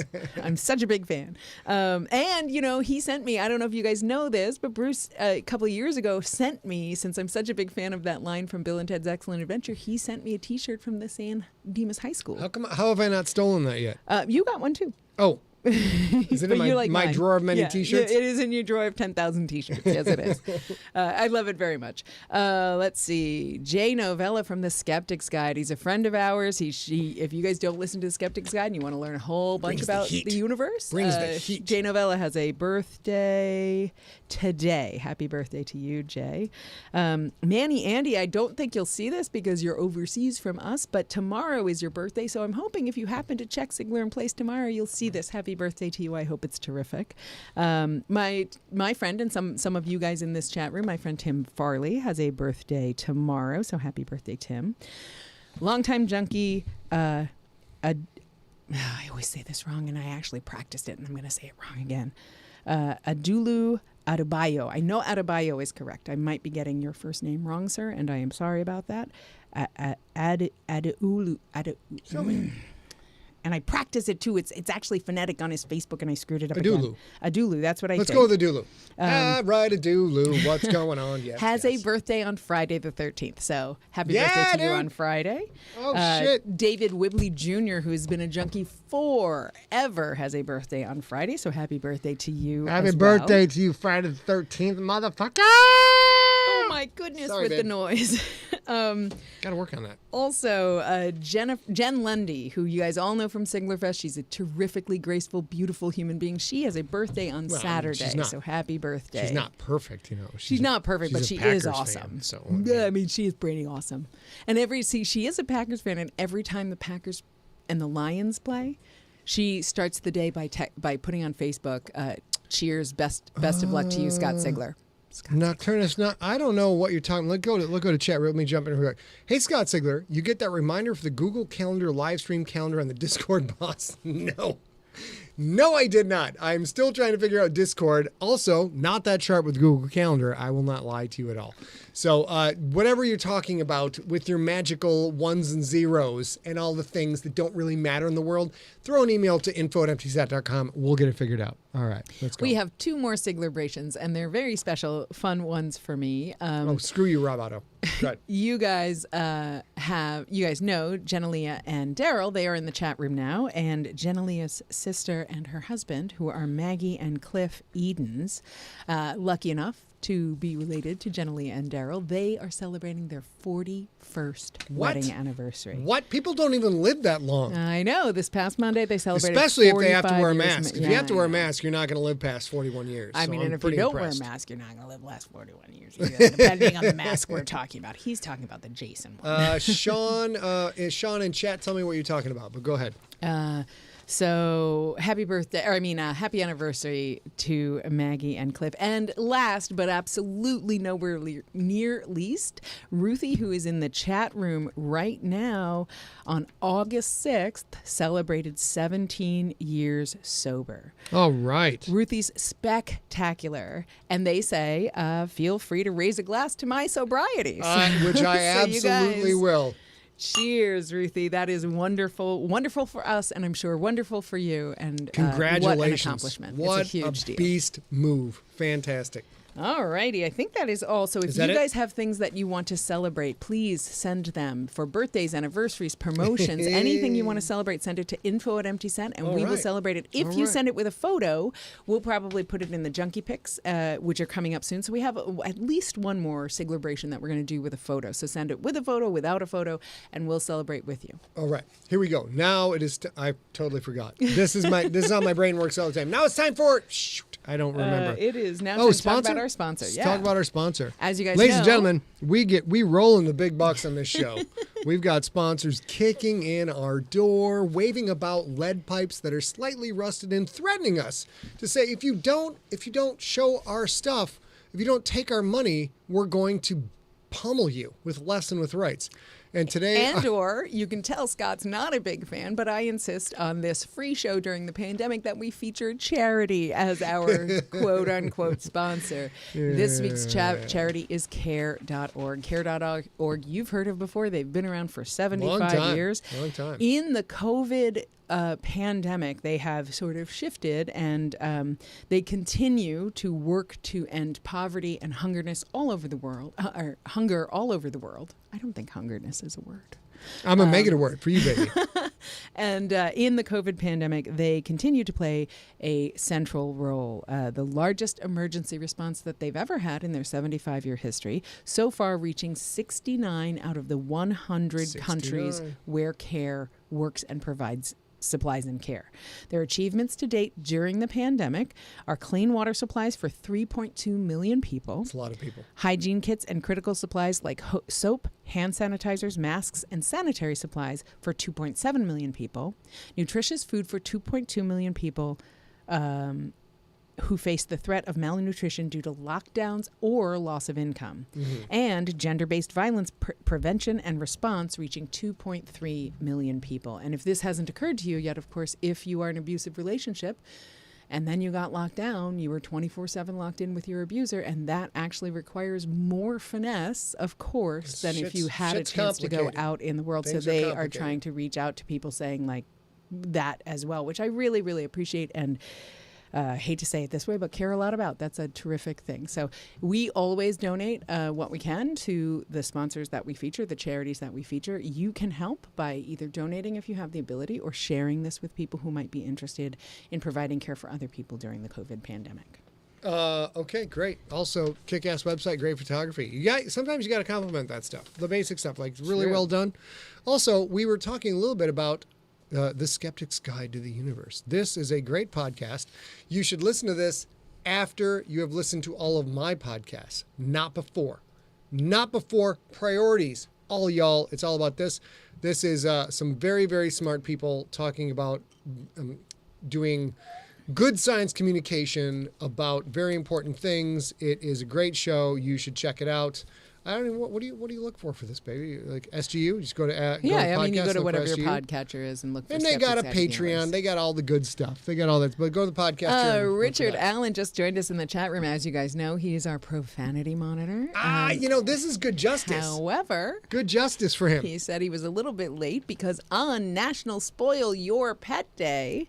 I'm such a big fan. And, he sent me, I don't know if you guys know this, but Bruce, a couple of years ago, sent me, since I'm such a big fan of that line from Bill and Ted's Excellent Adventure, he sent me a T-shirt from the San Dimas High School. How have I not stolen that yet? You got one, too. Oh. Is it in my drawer of many T-shirts? It is in your drawer of 10,000 T-shirts. Yes, it is. I love it very much. Let's see. Jay Novella from the Skeptic's Guide. He's a friend of ours. If you guys don't listen to the Skeptic's Guide and you want to learn a whole bunch about the universe, brings the heat. Jay Novella has a birthday today. Happy birthday to you, Jay. Manny Andy, I don't think you'll see this because you're overseas from us, but tomorrow is your birthday, so I'm hoping if you happen to check SIGLERinPLACE tomorrow, you'll see this. Happy birthday to you. I hope it's terrific. My friend and some of you guys in this chat room, my friend Tim Farley has a birthday tomorrow, so happy birthday, Tim. Longtime junkie, I always say this wrong, and I actually practiced it, and I'm going to say it wrong again. Adulu Adebayo. I know Adebayo is correct. I might be getting your first name wrong, sir, and I am sorry about that. Adeulu. Show me. And I practice it too. It's actually phonetic on his Facebook, and I screwed it up Adulu. again. Adulu. That's what I Let's think. go with Adulu. Right, Adulu. What's going on? Yes, has a birthday on Friday the 13th. So happy birthday to you on Friday. Oh, shit. David Wibley Jr., who has been a junkie forever, has a birthday on Friday. So happy birthday to you Happy birthday to you, Friday the 13th, motherfucker. Oh, my goodness, Sorry, with the noise. Got to work on that. Also, Jen Lundy, who you guys all know from SIGLERfest. She's a terrifically graceful, beautiful human being. She has a birthday on Saturday, so happy birthday. She's not perfect, She's not perfect, but she is awesome. Fan, so, I mean, she is pretty awesome. And she is a Packers fan, and every time the Packers and the Lions play, she starts the day by putting on Facebook, cheers, best of luck to you, Scott Sigler. Nocturnus, I don't know what you're talking. Let's go to chat. Let me jump in here. Hey, Scott Sigler, you get that reminder for the Google Calendar live stream calendar on the Discord boss? No, I did not. I'm still trying to figure out Discord. Also, not that sharp with Google Calendar. I will not lie to you at all. So whatever you're talking about with your magical ones and zeros and all the things that don't really matter in the world, throw an email to info@emptysat.com. We'll get it figured out. All right, let's go. We have 2 more SIGLERbrations, and they're very special, fun ones for me. Screw you, Rob Otto. You guys know Jenalia and Daryl. They are in the chat room now, and Jenalia's sister and her husband, who are Maggie and Cliff Edens, lucky enough to be related to Jenalia and Daryl. They are celebrating their 41st wedding anniversary. What? People don't even live that long. I know. This past Monday, they celebrated Especially if they have to wear a years. mask. If you have to wear a mask, you're not going to live past 41 years. I mean, and if you don't wear a mask, you're not going to live past 41 years either, depending on the mask we're talking about. He's talking about the Jason one. Sean in chat, tell me what you're talking about, but go ahead. So happy birthday, or happy anniversary to Maggie and Cliff. And last but absolutely nowhere near least, Ruthie, who is in the chat room right now, on August 6th, celebrated 17 years sober. All right. Ruthie's spectacular. And they say, feel free to raise a glass to my sobriety. Which I absolutely will. Cheers, Ruthie. That is wonderful. Wonderful for us, and I'm sure wonderful for you. And congratulations. What an accomplishment. What it's a huge deal. Beast move. Fantastic. All righty. I think that is all. So if you guys have things that you want to celebrate, please send them for birthdays, anniversaries, promotions, anything you want to celebrate. Send it to info@EmptySet, and we will celebrate it. If you send it with a photo, we'll probably put it in the Junkie Pics, which are coming up soon. So we have at least one more Siglerbration that we're going to do with a photo. So send it with a photo, without a photo, and we'll celebrate with you. All right. Here we go. Now it is. I totally forgot. This is how my brain works all the time. Now it's time for. Shoot. I don't remember. It is now time to talk about our sponsor. Let's talk about our sponsor. As you guys Ladies know, and gentlemen, we roll in the big bucks on this show. We've got sponsors kicking in our door, waving about lead pipes that are slightly rusted and threatening us to say, if you don't show our stuff, if you don't take our money, we're going to pummel you with less than with rights. And today, or you can tell Scott's not a big fan, but I insist on this free show during the pandemic that we feature charity as our quote unquote sponsor. This week's charity is care.org. Care.org, you've heard of before. They've been around for 75 years. Long time. In the COVID pandemic, they have sort of shifted, and they continue to work to end poverty and hungerness all over the world, or hunger all over the world. I don't think hungerness is a word. I'm going to make it a word for you, baby. And in the COVID pandemic, they continue to play a central role, the largest emergency response that they've ever had in their 75-year history, so far reaching 69 out of the 100 countries where care works and provides supplies and care. Their achievements to date during the pandemic are clean water supplies for 3.2 million people. That's a lot of people. Hygiene kits and critical supplies like soap, hand sanitizers, masks, and sanitary supplies for 2.7 million people. Nutritious food for 2.2 million people who face the threat of malnutrition due to lockdowns or loss of income. And gender-based violence prevention and response reaching 2.3 million people. And if this hasn't occurred to you yet, of course, if you are in an abusive relationship and then you got locked down, you were 24/7 locked in with your abuser, and that actually requires more finesse, of course, than if you had a chance to go out in the world. So they are trying to reach out to people saying like that as well, which I really, really appreciate, and hate to say it this way, but care a lot about. That's a terrific thing. So we always donate what we can to the sponsors that we feature, the charities that we feature. You can help by either donating if you have the ability, or sharing this with people who might be interested in providing care for other people during the COVID pandemic. Okay, great. Also, kick-ass website, great photography. Sometimes you got to compliment that stuff, the basic stuff, like really well done. Also, we were talking a little bit about The Skeptic's Guide to the Universe. This is a great podcast. You should listen to this after you have listened to all of my podcasts, not before. Not before. Priorities. All y'all, it's all about this. This is some very, very smart people talking about doing good science communication about very important things. It is a great show. You should check it out. I don't even. What do you look for this, baby? Like SGU? Just go to you go to whatever your podcatcher is and look for. And they got a Patreon. They got all the good stuff. They got all that. But go to the podcatcher. Richard Allen just joined us in the chat room. As you guys know, he is our profanity monitor. This is good justice. However, good justice for him. He said he was a little bit late because on National Spoil Your Pet Day,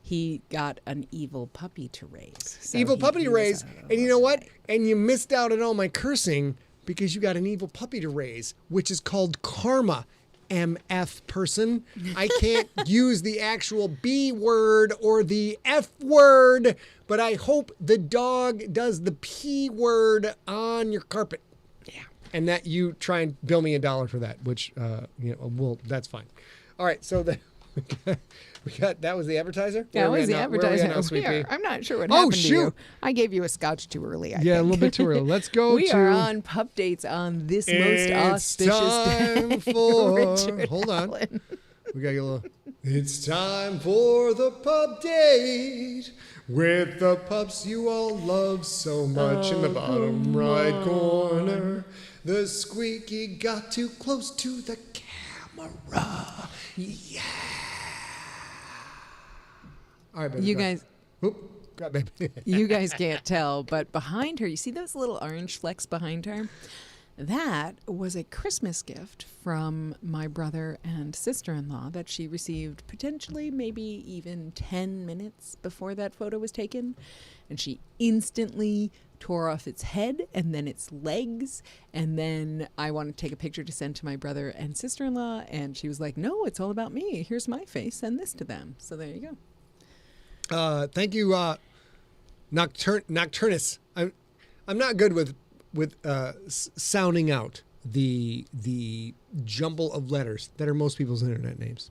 he got an evil puppy to raise. So evil puppy to raise. And you know what? And you missed out on all my cursing because you got an evil puppy to raise, which is called karma, MF person. I can't use the actual B word or the F word, but I hope the dog does the P word on your carpet. Yeah. And that you try and bill me $1 for that, which, that's fine. All right. So that was the advertiser? That was the advertiser. I'm not sure what happened to you. I gave you a scotch too early, I think. A little bit too early. Let's go We are on pup dates on this most auspicious day. Hold on. We got a little... It's time for the pup date with the pups you all love so much. In the bottom right corner, the squeaky got too close to the camera. Yeah. All right, baby. You guys, Oop, got baby. you guys can't tell, but behind her, you see those little orange flecks behind her? That was a Christmas gift from my brother and sister-in-law that she received potentially maybe even 10 minutes before that photo was taken. And she instantly tore off its head and then its legs. And then I wanted to take a picture to send to my brother and sister-in-law. And she was like, no, it's all about me. Here's my face. Send this to them. So there you go. Thank you, Nocturnus. I'm not good with sounding out the jumble of letters that are most people's internet names.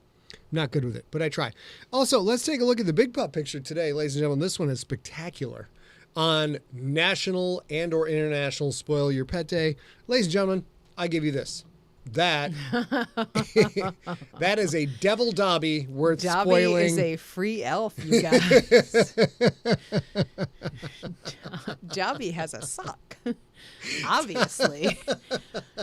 Not good with it, but I try. Also, let's take a look at the Big Pup picture today, ladies and gentlemen. This one is spectacular on National and or International Spoil Your Pet Day. Ladies and gentlemen, I give you this. That that is a devil Dobby worth spoiling. Dobby is a free elf, you guys. Dobby has a sock. Obviously.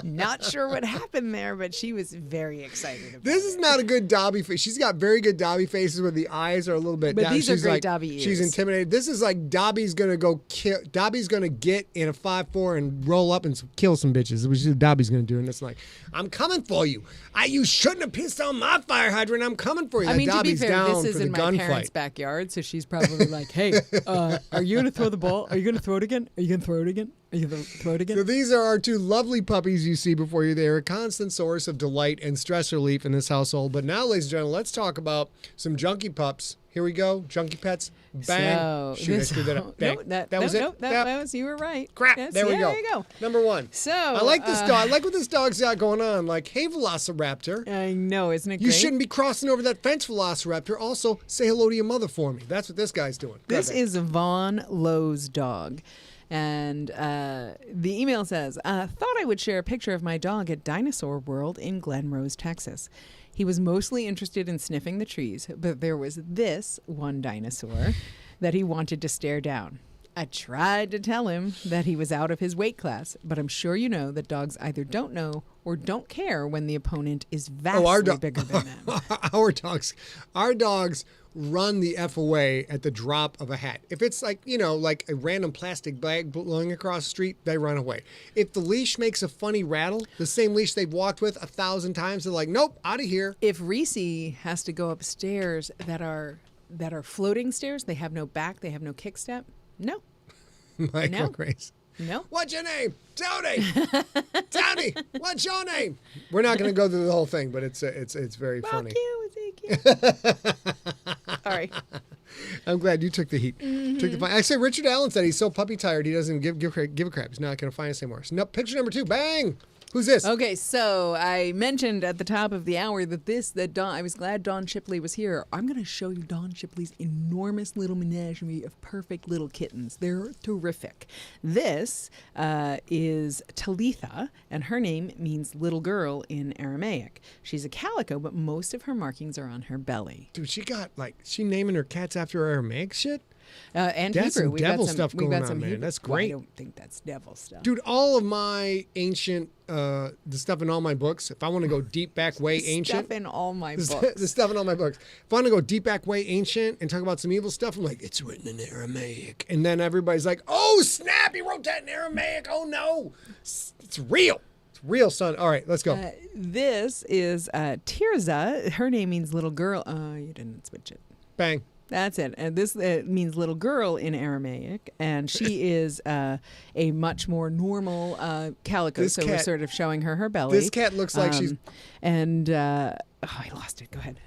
Not sure what happened there, but she was very excited about This is not a good Dobby face. She's got very good Dobby faces where the eyes are a little bit but down. These She's are great like, Dobby ears. She's intimidated. This is like Dobby's going to go kill. Dobby's going to get in a 5'4" and roll up and kill some bitches, which is what Dobby's going to do. And it's like, I'm coming for you. You shouldn't have pissed on my fire hydrant. I'm coming for you. I mean, Dobby's to be fair, down this is for the in my parents' gunfight. backyard, so she's probably like, hey, are you going to throw the ball? Are you going to throw it again? Are you going to throw it again? Are you going to throw it again? So these are our two lovely puppies you see before you. They're a constant source of delight and stress relief in this household. But now, ladies and gentlemen, let's talk about some junkie pups. Here we go. Junkie pets. Bang. So, Shoot, I screwed that up. Bang. No, that was it. No, that was, you were right. Crap. Yes, there we go. There you go. Number one. So I like this dog. I like what this dog's got going on. Like, hey, Velociraptor. I know, isn't it great? You shouldn't be crossing over that fence, Velociraptor. Also, say hello to your mother for me. That's what this guy's doing. This is Vaughn Lowe's dog. And the email says, thought I would share a picture of my dog at Dinosaur World in Glen Rose, Texas. He was mostly interested in sniffing the trees, but there was this one dinosaur that he wanted to stare down. I tried to tell him that he was out of his weight class, but I'm sure you know that dogs either don't know or don't care when the opponent is vastly bigger than them. Our dogs run the F away at the drop of a hat. If it's like, like a random plastic bag blowing across the street, they run away. If the leash makes a funny rattle, the same leash they've walked with 1,000 times, they're like, nope, out of here. If Reese has to go up stairs that are floating stairs, they have no back, they have no kick step. No. Michael Grace. No. What's your name? Tony. Tony. What's your name? We're not going to go through the whole thing, but it's very funny. Fuck you, Ezekiel. All right. I'm glad you took the heat. Mm-hmm. Took the fun. I say Richard Allen said he's so puppy tired he doesn't give a crap. He's not going to find us anymore. So, no, picture number 2. Bang. Who's this? Okay, so I mentioned at the top of the hour that I was glad Dawn Shipley was here. I'm going to show you Dawn Shipley's enormous little menagerie of perfect little kittens. They're terrific. This is Talitha, and her name means little girl in Aramaic. She's a calico, but most of her markings are on her belly. Dude, she naming her cats after Aramaic shit? And that's Hebrew. some devil stuff going on, man. Hebrew. That's great. Well, I don't think that's devil stuff. Dude, all of my ancient, the stuff in all my books, if I want to go deep back way ancient. Stuff in all my books. The stuff in all my books. If I want to go deep back way ancient and talk about some evil stuff, I'm like, it's written in Aramaic. And then everybody's like, oh, snap, he wrote that in Aramaic. Oh, no. It's real. It's real, son. All right, let's go. This is Tirza. Her name means little girl. Oh, you didn't switch it. Bang. That's it. And this means little girl in Aramaic. And she is a much more normal calico. So we're sort of showing her belly. This cat looks like she's... And, I lost it. Go ahead.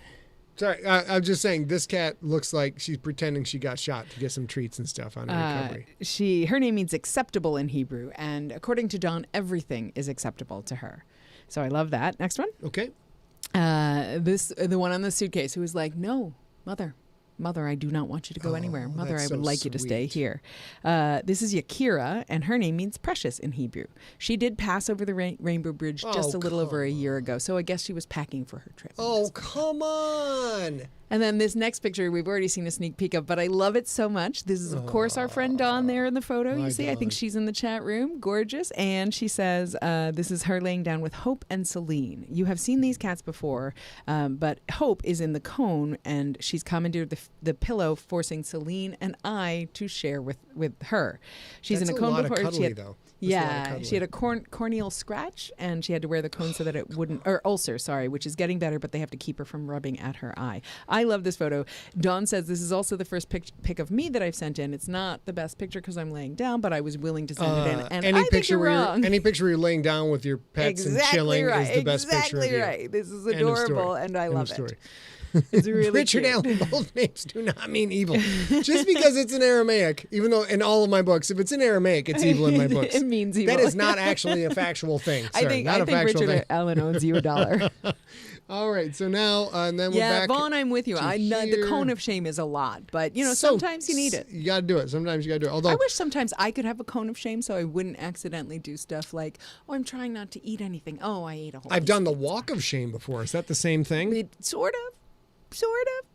Sorry, I'm just saying this cat looks like she's pretending she got shot to get some treats and stuff on her recovery. Her name means acceptable in Hebrew. And according to Dawn, everything is acceptable to her. So I love that. Next one. Okay. The one on the suitcase who was like, no, mother. Mother, I do not want you to go anywhere. Mother, I that's would so like you to stay sweet. here. This is Yakira, and her name means precious in Hebrew. She did pass over the Rainbow Bridge just a little over a year ago, so I guess she was packing for her trip. Oh, come on. And then this next picture, we've already seen a sneak peek of, but I love it so much. This is, of course, our friend Dawn there in the photo. You see, I think she's in the chat room. Gorgeous. And she says, this is her laying down with Hope and Celine. You have seen these cats before, but Hope is in the cone, and she's commandeered the pillow, forcing Celine and I to share with her. She's That's in a cone lot before. of cuddly, though. That's a lot of Yeah, cuddly. she had a corneal scratch, and she had to wear the cone so that it wouldn't, or ulcer, sorry, which is getting better, but they have to keep her from rubbing at her eye. I love this photo. Dawn says this is also the first pic of me that I've sent in. It's not the best picture because I'm laying down, but I was willing to send it in. And any I think picture you're where wrong. any picture where you're laying down with your pets and chilling is the best picture of you. Exactly right. This is End of story. adorable, and I End of love story. it. It's really Richard cute. Allen, both names do not mean evil. Just because it's in Aramaic, even though in all of my books, if it's in Aramaic, it's evil in my books. It means evil. That is not actually a factual thing. Sir. I think factual Richard thing. Allen owes you $1. All right, so now and then we're Yeah, back. Vaughn, I'm with you. to The here. cone of shame is a lot, but So, sometimes you need it. You got to do it. Sometimes you got to do it. Although I wish sometimes I could have a cone of shame so I wouldn't accidentally do stuff like, oh, I'm trying not to eat anything. Oh, I ate a whole I've piece done the of walk of shame before. Is that the same thing? it. Sort of.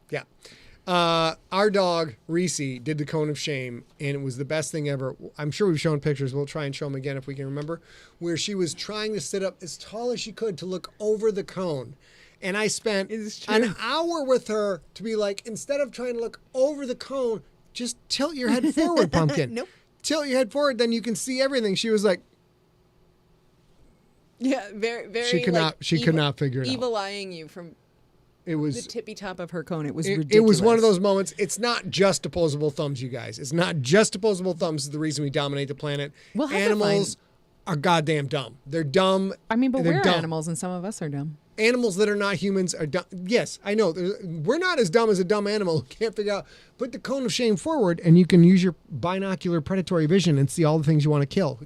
Yeah. Our dog, Reese, did the cone of shame, and it was the best thing ever. I'm sure we've shown pictures. We'll try and show them again if we can remember, where she was trying to sit up as tall as she could to look over the cone. And I spent an hour with her to be like, instead of trying to look over the cone, just tilt your head forward, Pumpkin. Nope. Tilt your head forward, then you can see everything. She was like, Yeah, very, very. She could not figure it out. Evil eyeing you from it the was tippy top of her cone. It was it ridiculous. was one of those moments. It's not just opposable thumbs, you guys. It's not just opposable thumbs is the reason we dominate the planet. We'll have to Animals are goddamn dumb. They're dumb. I mean, but They're we're dumb. animals, and some of us are dumb. Animals that are not humans are dumb. Yes, I know. We're not as dumb as a dumb animal who can't figure out. Put the cone of shame forward, and you can use your binocular predatory vision and see all the things you want to kill.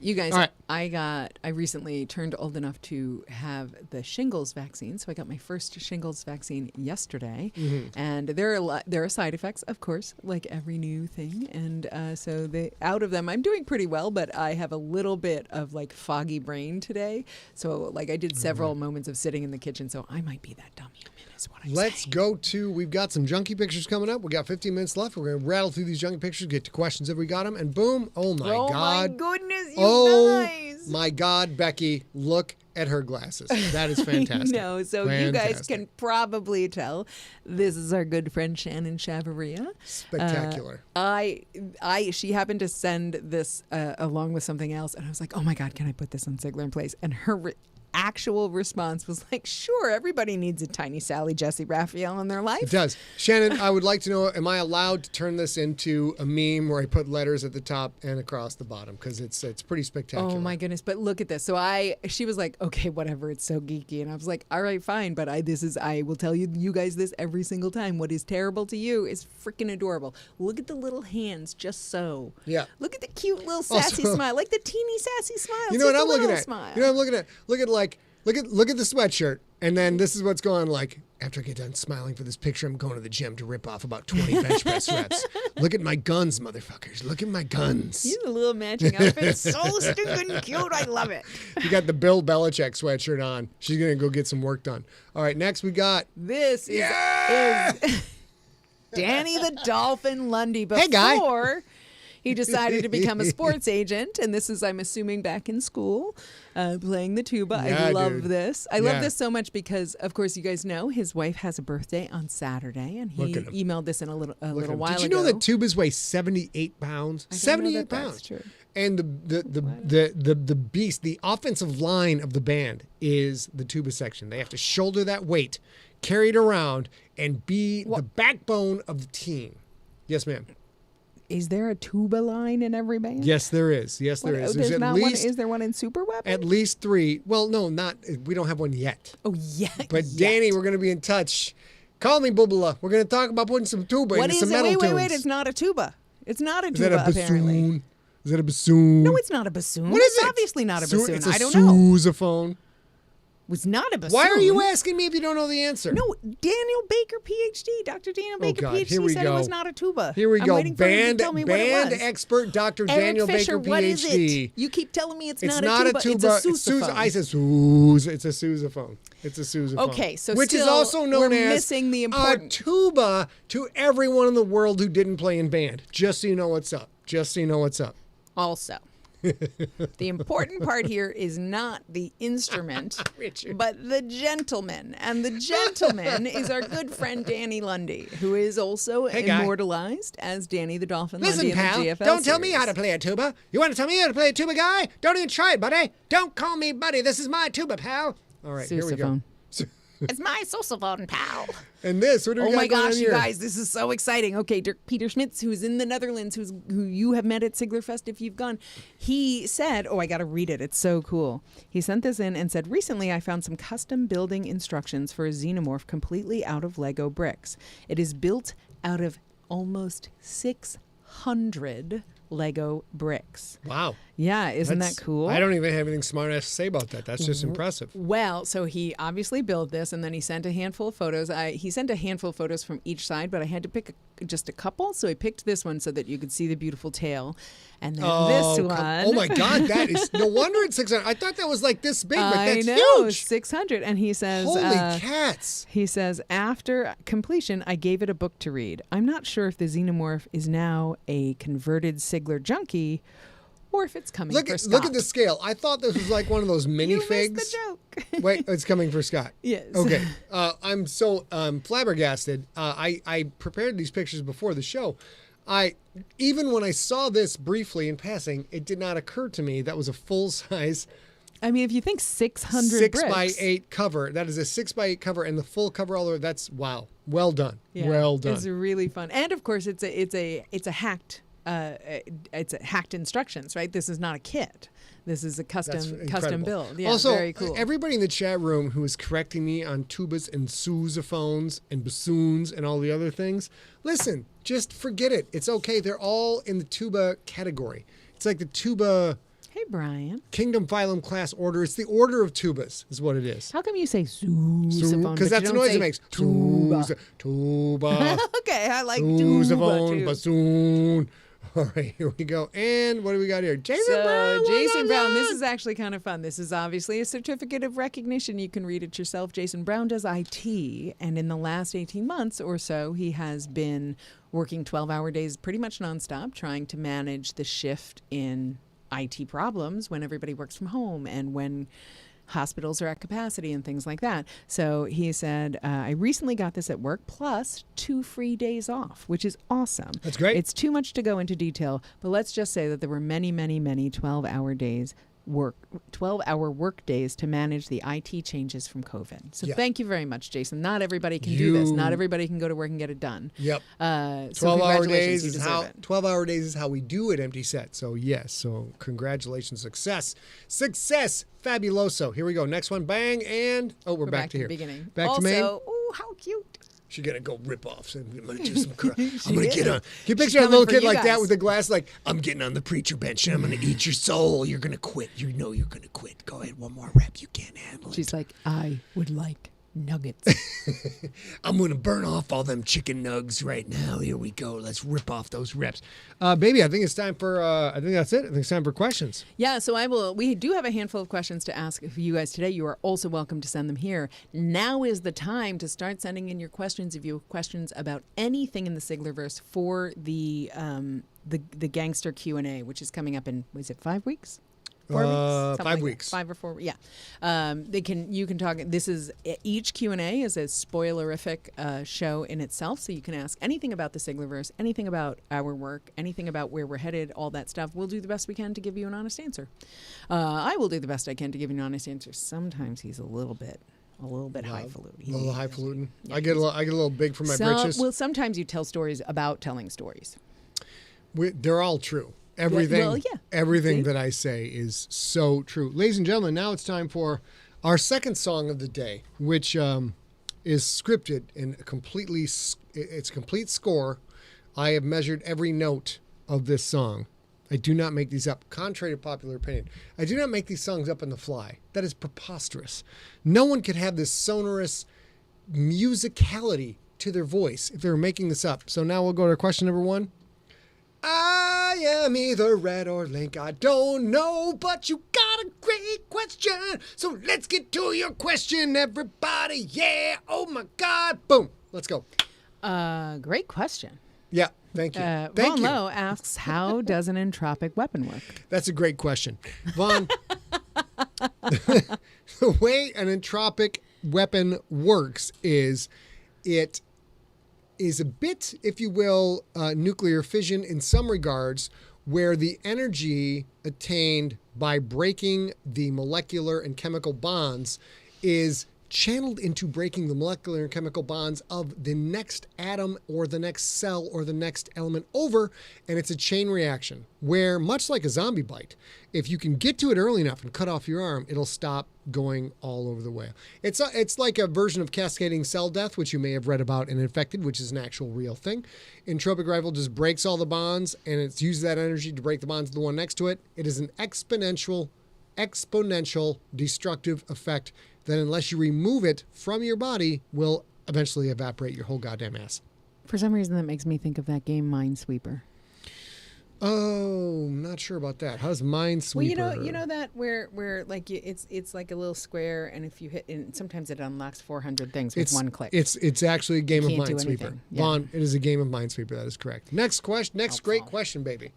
You guys, All right. I recently turned old enough to have the shingles vaccine, so I got my first shingles vaccine yesterday, and there are side effects, of course, like every new thing, and so out of them, I'm doing pretty well, but I have a little bit of like foggy brain today, so like I did several moments of sitting in the kitchen, so I might be that dumb human. Is what I'm Let's saying. go to, we've got some junkie pictures coming up. We got 15 minutes left. We're going to rattle through these junkie pictures, get to questions if we got them, and boom, oh my Oh God. my goodness, you Oh guys! my God, Becky, look at her glasses. That is fantastic. No, so you guys can probably tell this is our good friend Shannon Chavaria. Spectacular. She happened to send this along with something else, and I was like, oh my God, can I put this on SIGLERinPLACE? And her actual response was like, sure, everybody needs a tiny Sally Jesse Raphael in their life. It does. Shannon, I would like to know, am I allowed to turn this into a meme where I put letters at the top and across the bottom? Because it's pretty spectacular. Oh my goodness! But look at this. So she was like, "Okay, whatever. It's so geeky," and I was like, "All right, fine." But I will tell you guys this every single time. What is terrible to you is freaking adorable. Look at the little hands, just so. Yeah. Look at the cute little sassy smile, like the teeny sassy smile. You know what I'm looking at? Smile. You know what I'm looking at? Look at the sweatshirt. And then this is what's going like, after I get done smiling for this picture, I'm going to the gym to rip off about 20 bench press reps. Look at my guns, motherfuckers. Look at my guns. You have a little matching outfit. So stinking cute. I love it. You got the Bill Belichick sweatshirt on. She's going to go get some work done. All right, next we got... This is Danny the Dolphin Lundy. Hey, guy. Before he decided to become a sports agent, and this is, I'm assuming, back in school, playing the tuba. Yeah, I love dude. this. I Yeah. love this so much because, of course, you guys know his wife has a birthday on Saturday, and he Look at him. emailed this in a little Look at while him. ago. Did you know that tubas weigh 78 pounds? I didn't know 78 that pounds. that's true. And the beast, the offensive line of the band is the tuba section. They have to shoulder that weight, carry it around, and be the backbone of the team. Yes, ma'am. Is there a tuba line in every band? Yes, there is. Yes, there is. There's There's not at one. least Is there one in Super Weapon? at least 3. Well, no, not. We don't have one yet. Oh, yeah. But Danny, we're going to be in touch. Call me, Bubala. We're going to talk about putting some tuba What into is some it? metal tunes. Wait. It's not a tuba. It's not a Is tuba, that a apparently. bassoon? Is that a bassoon? No, it's not a bassoon. What is it's it? obviously not a bassoon. It's a I don't know. sousaphone. was not a bassoon. Why are you asking me if you don't know the answer? No, Daniel Baker, PhD. Dr. Daniel Baker, God. PhD, Here we said go. it was not a tuba. Here we I'm go. waiting for him to tell me what it was. Expert Dr. Eric Daniel Fisher, Baker, what PhD. is it? You keep telling me it's not not a tuba. It's a sousaphone. I said Suz. It's a sousaphone. It's a sousaphone. Okay, so which is still, also known we're as missing the a important. tuba to everyone in the world who didn't play in band. Just so you know what's up. Just so you know what's up. Also, the important part here is not the instrument, Richard. but the gentleman. And the gentleman is our good friend Danny Lundy, who is also guy. immortalized as Danny the Dolphin Listen, Lundy pal, in the GFL don't tell me series. how to play a tuba. You want to tell me how to play a tuba, guy? Don't even try it, buddy. Don't call me buddy. This is my tuba, pal. All right, here we go. Sousaphone. It's my sousaphone, pal. And this, what do we Oh got my going on gosh, you here? guys, this is so exciting. Okay, Dirk Peter Schmitz, who's in the Netherlands, who you have met at Siglerfest if you've gone, he said, I got to read it. It's so cool. He sent this in and said, recently I found some custom building instructions for a xenomorph completely out of Lego bricks. It is built out of almost 600 Lego bricks. Wow. Yeah, isn't that cool? I don't even have anything smart ass to say about that. That's just impressive. Well, so he obviously built this, and then he sent a handful of photos. He sent a handful of photos from each side, but I had to pick just a couple, so I picked this one so that you could see the beautiful tail. And then this one. Oh my God, that is no wonder it's 600. I thought that was like this big, but that's I know, huge. 600. And he says, Holy cats. He says, after completion, I gave it a book to read. I'm not sure if the xenomorph is now a converted Sigler junkie or if it's coming for Scott. Look at the scale. I thought this was like one of those minifigs. You missed the joke. Wait, it's coming for Scott. Yes. Okay. I'm so flabbergasted. I prepared these pictures before the show. Even when I saw this briefly in passing, it did not occur to me that was a full size. I mean, if you think 600 6 bricks. by 8 cover. That is a 6 by 8 cover, and the full cover all the way. That's wow. Well done. Yeah, well done. It's really fun, and of course, it's a hacked. It's a hacked instructions, right? This is not a kit. This is a custom build. Yeah, also, very cool. Everybody in the chat room who is correcting me on tubas and sousaphones and bassoons and all the other things, listen, just forget it. It's okay. They're all in the tuba category. It's like the tuba. Hey, Brian. Kingdom, phylum, class, order. It's the order of tubas, is what it is. How come you say sousaphone? Because that's the noise it makes. Tuba. Tuba. Okay, I like Sousaphone, tuba too. bassoon. All right, here we go. And what do we got here? Jason Brown. Jason Brown, this is actually kind of fun. This is obviously a certificate of recognition. You can read it yourself. Jason Brown does IT, and in the last 18 months or so, he has been working 12-hour days pretty much nonstop, trying to manage the shift in IT problems when everybody works from home and when hospitals are at capacity and things like that. So he said, I recently got this at work plus 2 free days off, which is awesome. That's great. It's too much to go into detail, but let's just say that there were many, many, many 12-hour work days to manage the IT changes from COVID. So thank you very much, Jason. Not everybody can do this. Not everybody can go to work and get it done. Yep. 12-hour days is how 12-hour days is how we do it, Empty Set. So yes. So congratulations, success, fabuloso. Here we go. Next one, bang, and we're back to here. The beginning. Back also, to Maine. Oh, how cute. She's gonna go rip off. So I'm gonna do some. I'm gonna is. get on. Can you picture She's a little coming for kid you like that guys. with the glass? Like, I'm getting on the preacher bench and I'm gonna eat your soul. You're gonna quit. You know you're gonna quit. Go ahead, one more rep. You can't handle it. She's like, I would like nuggets. I'm gonna burn off all them chicken nugs right now. Here we go. Let's rip off those reps, baby. I think it's time for. I think that's it. I think it's time for questions. Yeah, so we do have a handful of questions to ask for you guys today. You are also welcome to send them here. Now is the time to start sending in your questions if you have questions about anything in the Siglerverse for the gangster Q&A, which is coming up in, was it 5 weeks? 4 weeks? Something 5 like weeks. That. 5 or 4. Yeah. You can talk. This is each Q&A is a spoilerific show in itself. So you can ask anything about the Siglerverse, anything about our work, anything about where we're headed, all that stuff. We'll do the best we can to give you an honest answer. I will do the best I can to give you an honest answer. Sometimes he's a little bit highfalutin. A little highfalutin. I get a little big for my britches. Well, sometimes you tell stories about telling stories. They're all true. Everything, everything See? that I say is so true. Ladies and gentlemen, now it's time for our second song of the day, which is scripted in it's a complete score. I have measured every note of this song, I do not make these up. Contrary to popular opinion, I do not make these songs up on the fly. That is preposterous. No one could have this sonorous musicality to their voice if they were making this up. So now we'll go to question number 1. I am either red or link. I don't know, but you got a great question. So let's get to your question, everybody. Yeah. Oh, my God. Boom. Let's go. Great question. Yeah. Thank you. Thank Vaughn you. Lowe asks, how does an entropic weapon work? That's a great question. Vaughn, the way an entropic weapon works is it is a bit, if you will, nuclear fission in some regards, where the energy attained by breaking the molecular and chemical bonds is channeled into breaking the molecular and chemical bonds of the next atom or the next cell or the next element over, and it's a chain reaction where, much like a zombie bite, if you can get to it early enough and cut off your arm, it'll stop going all over the way. It's like a version of cascading cell death, which you may have read about in Infected, which is an actual real thing. Entropic rifle just breaks all the bonds, and it uses that energy to break the bonds of the one next to it. It is an exponential destructive effect that, unless you remove it from your body, will eventually evaporate your whole goddamn ass. For some reason, that makes me think of that game Minesweeper. Oh, not sure about that. How's Minesweeper? Well, you know that where like it's like a little square, and if you hit, and sometimes it unlocks 400 things with one click. It's actually a game of Can't do Minesweeper. anything. Yeah. Vaughn, it is a game of Minesweeper. That is correct. Next question. Next great question, baby.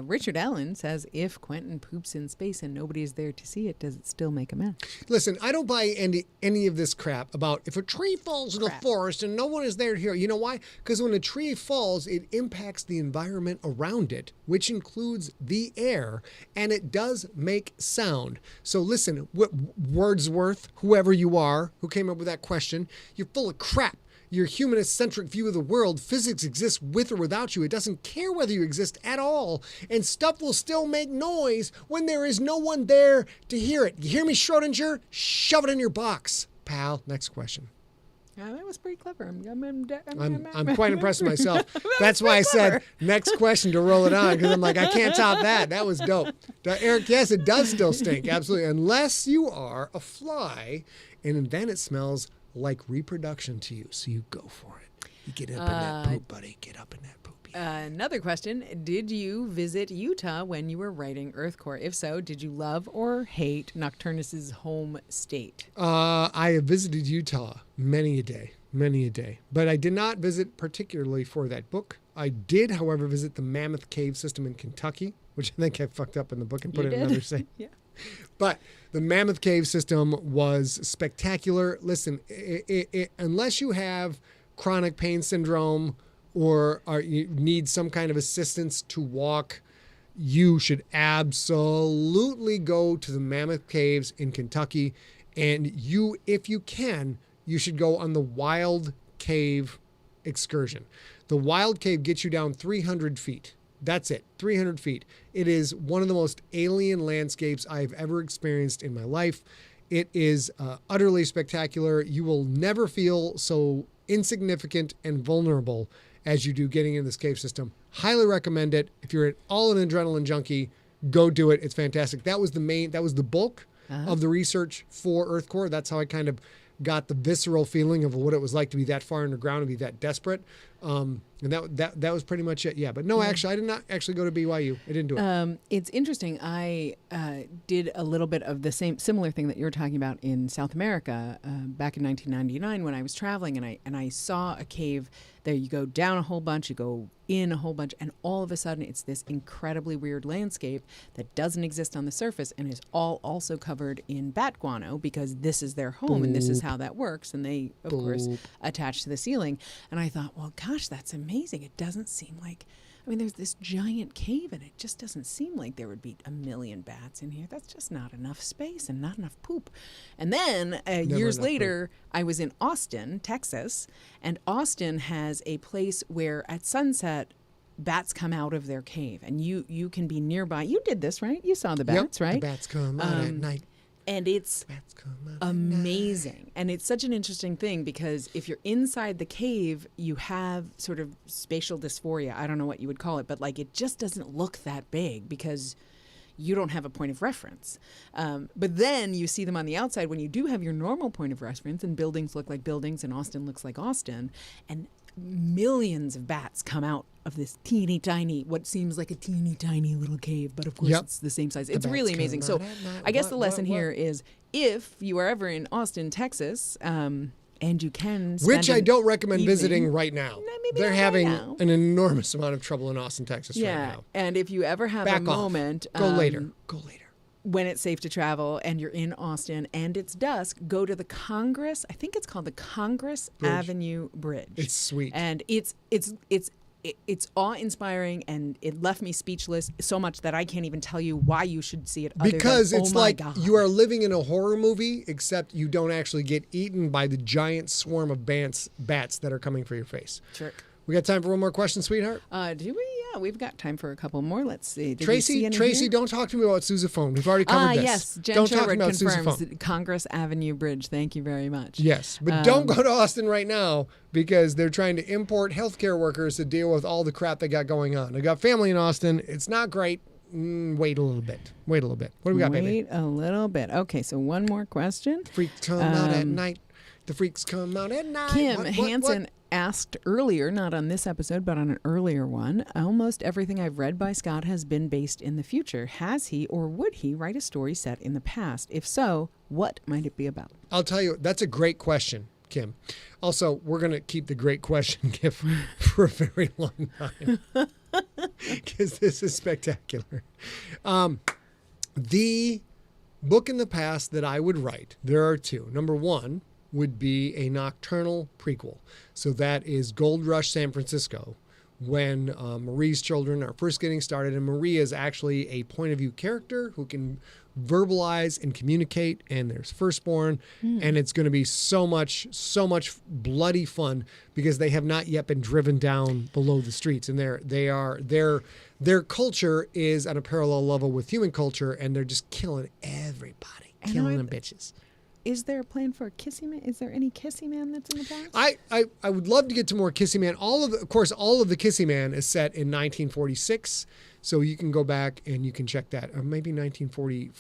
Richard Allen says, if Quentin poops in space and nobody is there to see it, does it still make a mess? Listen, I don't buy any of this crap about if a tree falls in the forest and no one is there to hear it. You know why? Because when a tree falls, it impacts the environment around it, which includes the air, and it does make sound. So listen, Wordsworth, whoever you are, who came up with that question, you're full of crap. Your humanist-centric view of the world, physics exists with or without you. It doesn't care whether you exist at all. And stuff will still make noise when there is no one there to hear it. You hear me, Schrodinger? Shove it in your box, pal. Next question. That was pretty clever. I'm quite impressed with myself. That's why I said next question to roll it on, because I'm like, I can't top that. That was dope. Eric, yes, it does still stink. Absolutely. Unless you are a fly, and then it smells like reproduction to you. So you go for it. You get up in that poop, buddy. Get up in that poop. Another question. Did you visit Utah when you were writing Earthcore? If so, did you love or hate Nocturnus's home state? I have visited Utah many a day. But I did not visit particularly for that book. I did, however, visit the Mammoth Cave system in Kentucky, which I think I fucked up in the book and put it in another state. Yeah. But the Mammoth Cave system was spectacular. Listen, unless you have chronic pain syndrome or you need some kind of assistance to walk, you should absolutely go to the Mammoth Caves in Kentucky. And if you can, you should go on the Wild Cave excursion. The Wild Cave gets you down 300 feet. That's it, 300 feet. It is one of the most alien landscapes I've ever experienced in my life. It is utterly spectacular. You will never feel so insignificant and vulnerable as you do getting in this cave system. Highly recommend it. If you're at all an adrenaline junkie, go do it. It's fantastic. That was the bulk of the research for Earthcore. That's how I kind of got the visceral feeling of what it was like to be that far underground and be that desperate. And that was pretty much it. Yeah, but no, actually, I did not actually go to BYU. I didn't do it. It's interesting. I did a little bit of the similar thing that you were talking about in South America back in 1999 when I was traveling, and I saw a cave. There you go down a whole bunch, you go in a whole bunch, and all of a sudden it's this incredibly weird landscape that doesn't exist on the surface and is all also covered in bat guano because this is their home and this is how that works. And they, of course, attach to the ceiling. And I thought, well, gosh, that's amazing. It doesn't seem like, there's this giant cave and it just doesn't seem like there would be a million bats in here. That's just not enough space and not enough poop. And then years later, I was in Austin, Texas, and Austin has a place where at sunset, bats come out of their cave and you can be nearby. You did this, right? You saw the bats, right? The bats come out at night. And it's Bats come out at amazing. And it's such an interesting thing because if you're inside the cave, you have sort of spatial dysphoria. I don't know what you would call it, but like it just doesn't look that big because you don't have a point of reference. But then you see them on the outside when you do have your normal point of reference and buildings look like buildings and Austin looks like Austin. And millions of bats come out of this teeny tiny, what seems like a teeny tiny little cave, but of course it's the same size. It's really amazing. So I guess the lesson here is if you are ever in Austin, Texas, and you can spend which I don't recommend evening, visiting right now. maybe They're not having right now. an enormous amount of trouble in Austin, Texas right now. And if you ever have Back a moment, off. Go later. Go later. when it's safe to travel and you're in Austin and it's dusk, go to the Congress. I think it's called the Congress Avenue Bridge. It's sweet. And it's awe-inspiring, and it left me speechless so much that I can't even tell you why you should see it. Because other than, it's oh my like God. you are living in a horror movie, except you don't actually get eaten by the giant swarm of bats that are coming for your face. Sure. We got time for one more question, sweetheart? Do we? Yeah, we've got time for a couple more. Let's see. Did Tracy, you see any Tracy, here? Don't talk to me about sousaphone. We've already covered this. Yes. Jen Don't talk to Sherwood me about confirms sousaphone. Congress Avenue Bridge. Thank you very much. Yes, but don't go to Austin right now because they're trying to import healthcare workers to deal with all the crap they got going on. I got family in Austin. It's not great. Wait a little bit. Wait a little bit. What do we got, baby? Wait a little bit. Okay, so one more question. Freaks come out at night. The freaks come out at night. Kim What? Hansen asked earlier, not on this episode, but on an earlier one, almost everything I've read by Scott has been based in the future. Has he or would he write a story set in the past? If so, what might it be about? I'll tell you, that's a great question, Kim. Also, we're going to keep the great question gift for a very long time because this is spectacular. The book in the past that I would write, there are two. Number one would be a nocturnal prequel. So that is Gold Rush San Francisco, when Marie's children are first getting started. And Marie is actually a point of view character who can verbalize and communicate, and there's firstborn. And it's going to be so much bloody fun because they have not yet been driven down below the streets. And their culture is on a parallel level with human culture, and they're just killing everybody, killing them bitches. Is there a plan for a Kissy Man? Is there any Kissy Man that's in the past? I would love to get to more Kissy Man. All of the Kissy Man is set in 1946, so you can go back and you can check that. Or maybe 45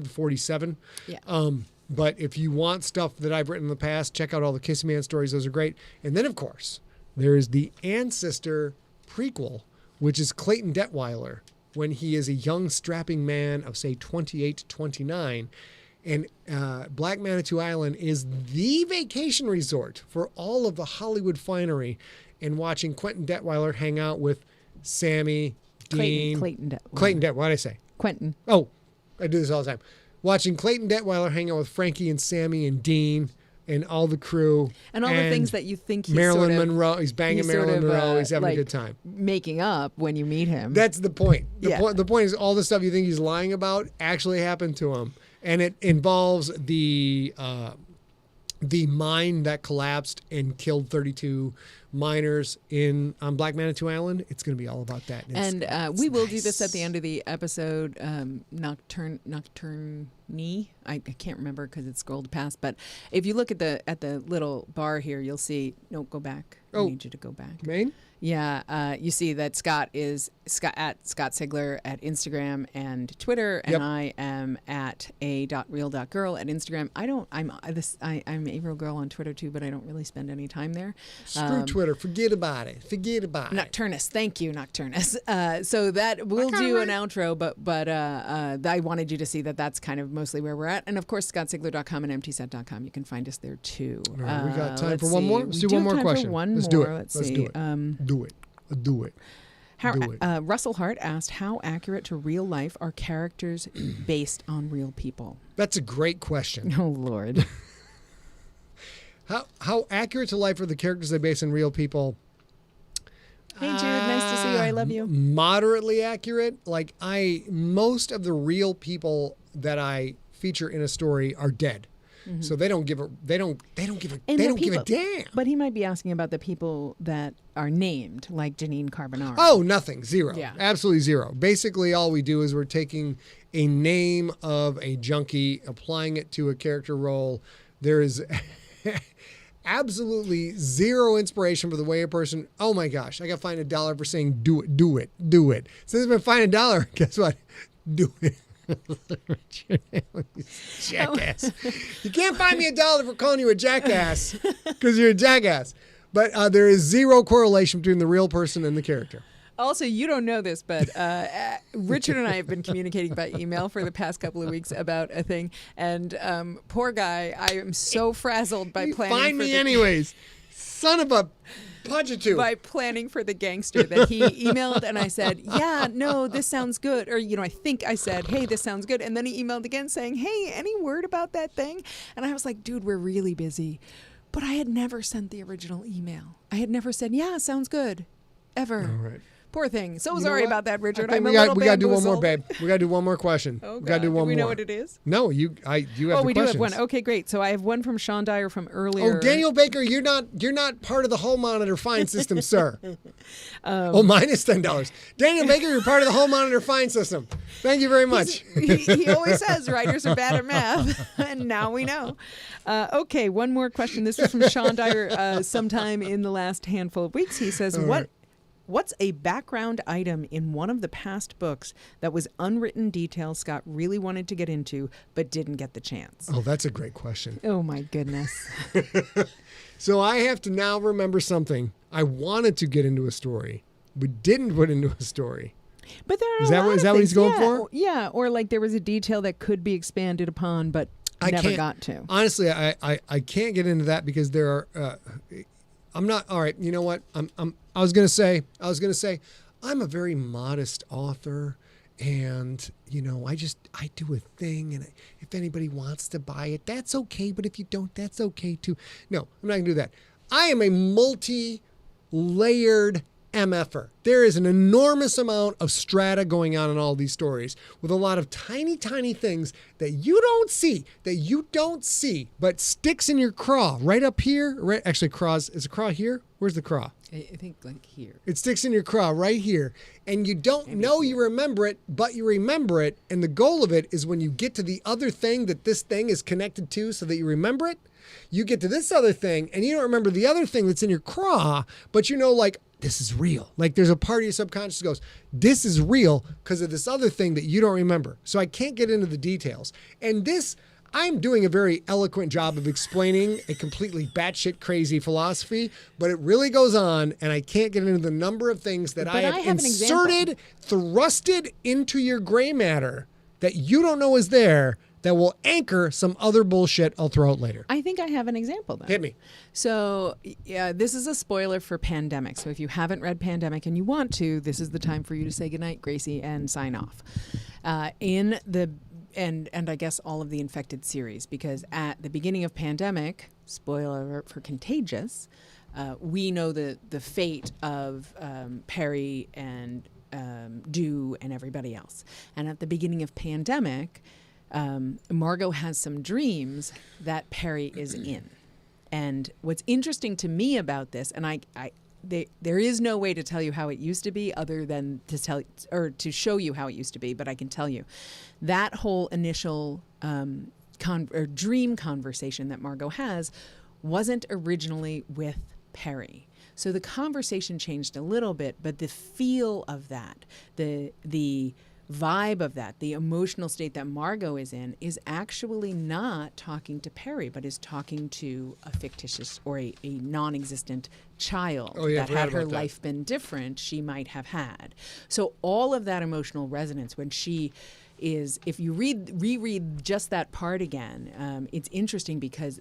to 47. Yeah. But if you want stuff that I've written in the past, check out all the Kissy Man stories. Those are great. And then, of course, there is the Ancestor prequel, which is Clayton Detweiler when he is a young, strapping man of, say, 28 to 29. And Black Manitou Island is the vacation resort for all of the Hollywood finery. And watching Quentin Detweiler hang out with Sammy, Dean. Clayton Detweiler. Clayton Detweiler. What did I say? Quentin. Oh, I do this all the time. Watching Clayton Detweiler hang out with Frankie and Sammy and Dean and all the crew. And all the things that you think he's Marilyn sort of, Monroe. He's banging Marilyn Monroe. He's having like, a good time. Making up when you meet him. That's the point. The point is all the stuff you think he's lying about actually happened to him. And it involves the mine that collapsed and killed 32 miners on Black Manitou Island. It's going to be all about that. And we will do this at the end of the episode, Nocturne. I can't remember because it's scrolled past. But if you look at the little bar here, you'll see. No, go back. I need you to go back. Maine? Yeah, you see that Scott is at Scott Sigler at Instagram and Twitter, and I am at a.real.girl at Instagram. I'm a real girl on Twitter too, but I don't really spend any time there. Screw Twitter. Forget about it. Nocturnus. Thank you, Nocturnus. So that we'll do an outro, but I wanted you to see that that's kind of mostly where we're at. And of course, scottsigler.com and mtset.com. You can find us there too. All right, we got time for let's one see. more? We Let's do do one have more time question. For one Let's more. do it. Let's Let's see. do it. Do it. Russell Hart asked, how accurate to real life are characters based on real people? That's a great question. Oh, Lord. How accurate to life are the characters they base on real people? Hey, Jude. Nice to see you. I love you. Moderately accurate. Most of the real people that I feature in a story are dead. So they don't give a damn. But he might be asking about the people that are named, like Janine Carbonaro. Oh, nothing. Zero. Yeah. Absolutely zero. Basically, all we do is we're taking a name of a junkie, applying it to a character role. There is absolutely zero inspiration for the way a person, oh my gosh, I got to find $1 for saying do it. Since I've been finding $1, guess what? Do it. Jackass. You can't find me $1 for calling you a jackass because you're a jackass. But there is zero correlation between the real person and the character. Also, you don't know this, but Richard and I have been communicating by email for the past couple of weeks about a thing. And poor guy, I am so frazzled by planning. Find me anyways. Son of a pudgetoo. By planning for the gangster that he emailed and I said, yeah, no, this sounds good. Or, I think I said, hey, this sounds good. And then he emailed again saying, hey, any word about that thing? And I was like, dude, we're really busy. But I had never sent the original email. I had never said, yeah, sounds good, ever. All right. Poor thing. So sorry about that, Richard. We got to do one more, babe. We got to do one more question. Oh, we got to do one more. Do we know what it is? No, you have the questions. Oh, we do have one. Okay, great. So I have one from Sean Dyer from earlier. Oh, Daniel Baker, you're not part of the home monitor fine system, sir. Minus $10. Daniel Baker, you're part of the home monitor fine system. Thank you very much. He always says writers are bad at math, and now we know. Okay, one more question. This is from Sean Dyer sometime in the last handful of weeks. He says, What's a background item in one of the past books that was unwritten detail Scott really wanted to get into but didn't get the chance? Oh, that's a great question. Oh, my goodness. So I have to now remember something I wanted to get into a story but didn't put into a story. But there are is that what he's going for? Yeah, or like there was a detail that could be expanded upon but never got to. Honestly, I can't get into that because there are... I'm not, all right, you know what? I was going to say, I'm a very modest author and, I do a thing and if anybody wants to buy it, that's okay. But if you don't, that's okay too. No, I'm not going to do that. I am a multi-layered MFer. There is an enormous amount of strata going on in all these stories with a lot of tiny, tiny things that you don't see, but sticks in your craw right up here. Right, actually, is a craw here? Where's the craw? I think like here. It sticks in your craw right here. And you don't know you remember it, but you remember it. And the goal of it is when you get to the other thing that this thing is connected to so that you remember it, you get to this other thing and you don't remember the other thing that's in your craw, but this is real. Like there's a part of your subconscious that goes, this is real because of this other thing that you don't remember. So I can't get into the details. And I'm doing a very eloquent job of explaining a completely batshit crazy philosophy, but it really goes on and I can't get into the number of things that I have inserted, thrusted into your gray matter that you don't know is there that will anchor some other bullshit I'll throw out later. I think I have an example, though. Hit me. So, yeah, this is a spoiler for Pandemic. So if you haven't read Pandemic and you want to, this is the time for you to say goodnight, Gracie, and sign off. And I guess all of the Infected series, because at the beginning of Pandemic, spoiler alert for Contagious, we know the fate of Perry and Dew and everybody else. And at the beginning of Pandemic... Margot has some dreams that Perry is in. And what's interesting to me about this, and there is no way to tell you how it used to be other than to show you how it used to be, but I can tell you that whole initial dream conversation that Margot has wasn't originally with Perry. So the conversation changed a little bit, but the feel of that, the vibe of that, the emotional state that Margot is in, is actually not talking to Perry, but is talking to a fictitious or a non-existent child that had her life been different, she might have had. So all of that emotional resonance when she is, if you reread just that part again, it's interesting because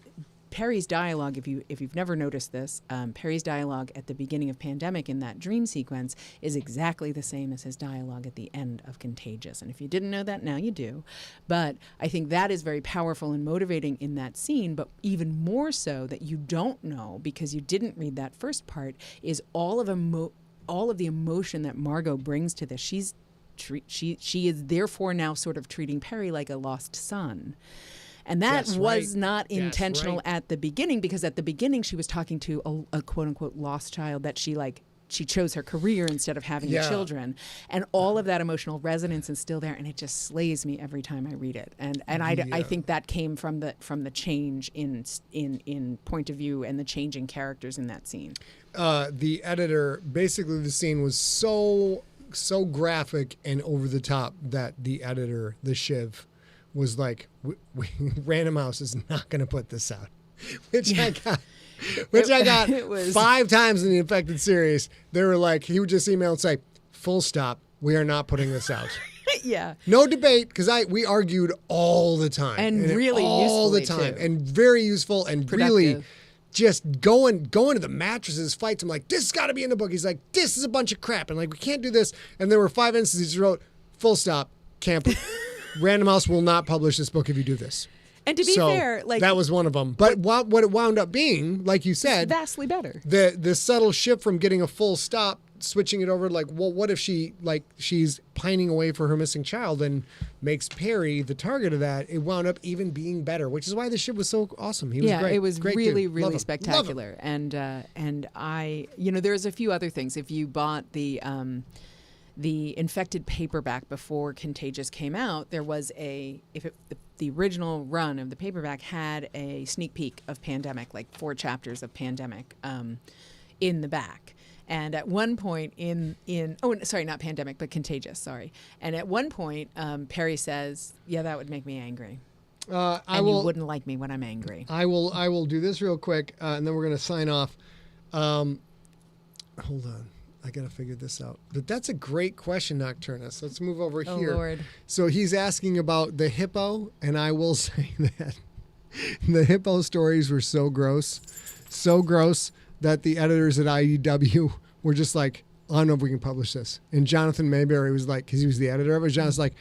Perry's dialogue, if you've never noticed this, Perry's dialogue at the beginning of Pandemic in that dream sequence is exactly the same as his dialogue at the end of Contagious. And if you didn't know that, now you do. But I think that is very powerful and motivating in that scene. But even more so that you don't know because you didn't read that first part is all of the emotion that Margot brings to this. She is therefore now sort of treating Perry like a lost son. And that That's was right. not That's intentional right. at the beginning, because at the beginning she was talking to a quote unquote lost child that she chose her career instead of having Yeah. children, and all of that emotional resonance is still there, and it just slays me every time I read it. And I think that came from the change in point of view and the change in characters in that scene. The editor, basically the scene was so graphic and over the top that the editor, the Shiv, was like, Random House is not going to put this out, which I got it was 5 times in the Infected series. They were like, he would just email and say, full stop, we are not putting this out. yeah. No debate, because we argued all the time. And really all the usefully, time. too. And very useful and really Productive. just going to the mattresses fights. I'm like, this has got to be in the book. He's like, this is a bunch of crap. And like, we can't do this. And there were 5 instances he just wrote, full stop, can't put, Random House will not publish this book if you do this. And to be fair, like, that was one of them. But what it wound up being, like you said, vastly better. the subtle shift from getting a full stop, switching it over, like, well, what if she's pining away for her missing child and makes Perry the target of that? It wound up even being better, which is why the ship was so awesome. He was great. It was great really, dude. really Love him. spectacular. And I, there's a few other things. If you bought the Infected paperback before Contagious came out, there was the original run of the paperback had a sneak peek of Pandemic, like 4 chapters of Pandemic in the back. And at one point not Pandemic, but Contagious, sorry. And at one point, Perry says, yeah, that would make me angry. You wouldn't like me when I'm angry. I will do this real quick, and then we're going to sign off. Hold on. I got to figure this out. But that's a great question, Nocturnus. Let's move over here. Oh, Lord. So he's asking about the hippo, and I will say that the hippo stories were so gross that the editors at IDW were just like, I don't know if we can publish this. And Jonathan Mayberry was like, because he was the editor of it, Jonathan's like,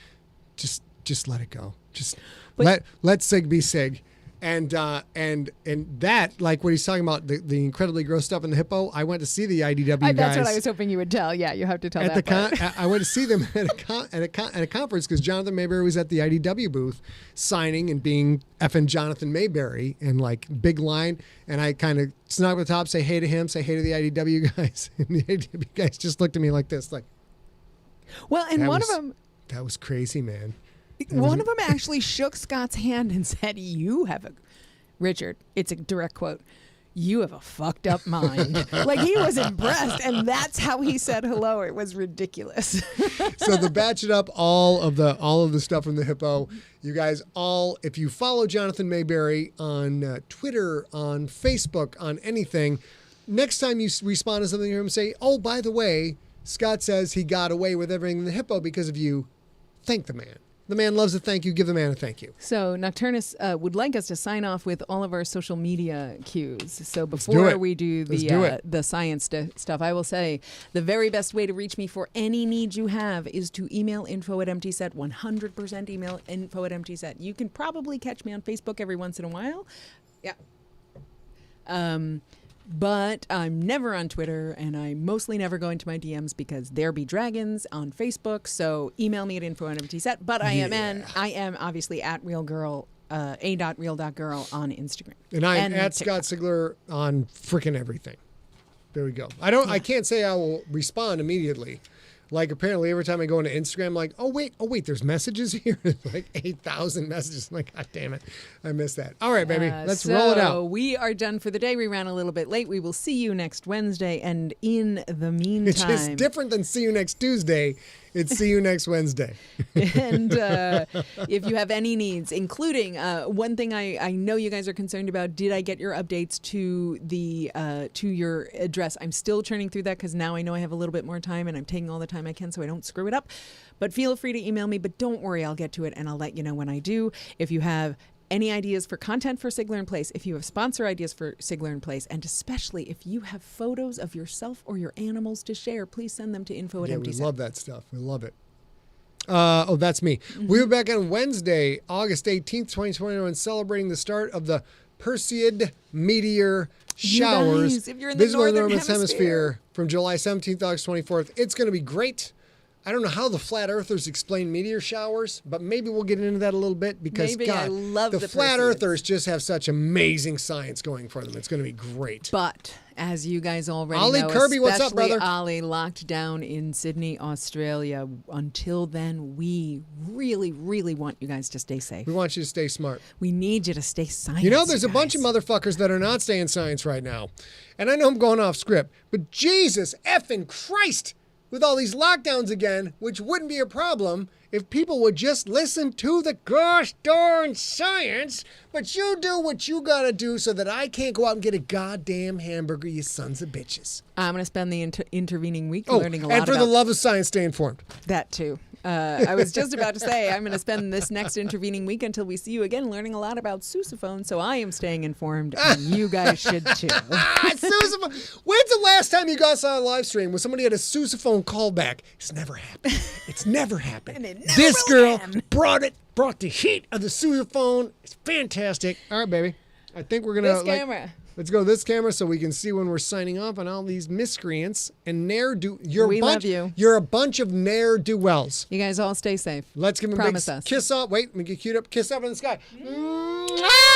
just let it go. Just let Sig be Sig. And that, like what he's talking about, the incredibly gross stuff in the hippo, I went to see the IDW guys. That's what I was hoping you would tell. Yeah, you have to tell that part. I went to see them at a conference because Jonathan Mayberry was at the IDW booth signing and being effing Jonathan Mayberry and like big line. And I kind of snuck up the top, say hey to him, say hey to the IDW guys. And the IDW guys just looked at me like this, like. Well, and one of them. That was crazy, man. One of them actually shook Scott's hand and said, Richard, it's a direct quote, you have a fucked up mind. Like, he was impressed, and that's how he said hello. It was ridiculous. So to batch it up, all of the stuff from the hippo, you guys all, if you follow Jonathan Mayberry on Twitter, on Facebook, on anything, next time you respond to something you hear him say, oh, by the way, Scott says he got away with everything in the hippo because of you, thank the man. The man loves a thank you. Give the man a thank you. So Nocturnus would like us to sign off with all of our social media cues. So before we do the science stuff, I will say the very best way to reach me for any need you have is to email info@emptyset. 100% email info@emptyset. You can probably catch me on Facebook every once in a while. Yeah. But I'm never on Twitter, and I mostly never go into my DMs because there be dragons on Facebook. So email me at info@emptyset. But I am obviously at realgirl, a.real.girl on Instagram. And I'm at TikTok. Scott Sigler on freaking everything. There we go. I can't say I will respond immediately. Like, apparently every time I go into Instagram, I'm like, oh wait, there's messages here. Like 8,000 messages. I'm like, God damn it. I missed that. All right, baby. Let's roll it out. We are done for the day. We ran a little bit late. We will see you next Wednesday. And in the meantime. It's just different than see you next Tuesday. It's see you next Wednesday. And if you have any needs, including one thing I know you guys are concerned about, did I get your updates to your address? I'm still churning through that because now I know I have a little bit more time and I'm taking all the time I can so I don't screw it up. But feel free to email me, but don't worry, I'll get to it and I'll let you know when I do. If you have any ideas for content for SIGLERinPLACE, if you have sponsor ideas for SIGLERinPLACE, and especially if you have photos of yourself or your animals to share, please send them to info@emptyset. We love that stuff. We love it. That's me. Mm-hmm. We'll be back on Wednesday, August 18th, 2021, celebrating the start of the Perseid meteor showers. If you're in the visible in northern the Northern hemisphere from July 17th to August 24th. It's going to be great. I don't know how the flat earthers explain meteor showers, but maybe we'll get into that a little bit because, Maybe. God, I love the the flat pursuits. earthers just have such amazing science going for them. It's going to be great. But as you guys already Ollie know, Kirby, what's up, especially brother? Ollie, locked down in Sydney, Australia. Until then, we really, really want you guys to stay safe. We want you to stay smart. We need you to stay science. You know, there's a guys. bunch of motherfuckers that are not staying science right now. And I know I'm going off script, but Jesus effing Christ, with all these lockdowns again, which wouldn't be a problem if people would just listen to the gosh darn science. But you do what you gotta do so that I can't go out and get a goddamn hamburger, you sons of bitches. I'm going to spend the intervening week Oh, learning a lot and for about the love of science, stay informed. that too. I was just about to say I'm going to spend this next intervening week until we see you again learning a lot about sousaphone, so I am staying informed, and you guys should too. Sousaphone. When's the last time you guys saw a live stream where somebody had a sousaphone callback? It's never happened. It's never happened. And it never This will girl happen. brought the heat of the sousaphone. It's fantastic. All right, baby. I think we're gonna This camera. Let's go this camera so we can see when we're signing off on all these miscreants and ne'er-do. We love you. You're a bunch of ne'er-do-wells. You guys all stay safe. Let's give them a Promise big us. kiss up. Wait, let me get queued up. Kiss up in the sky. Mwah!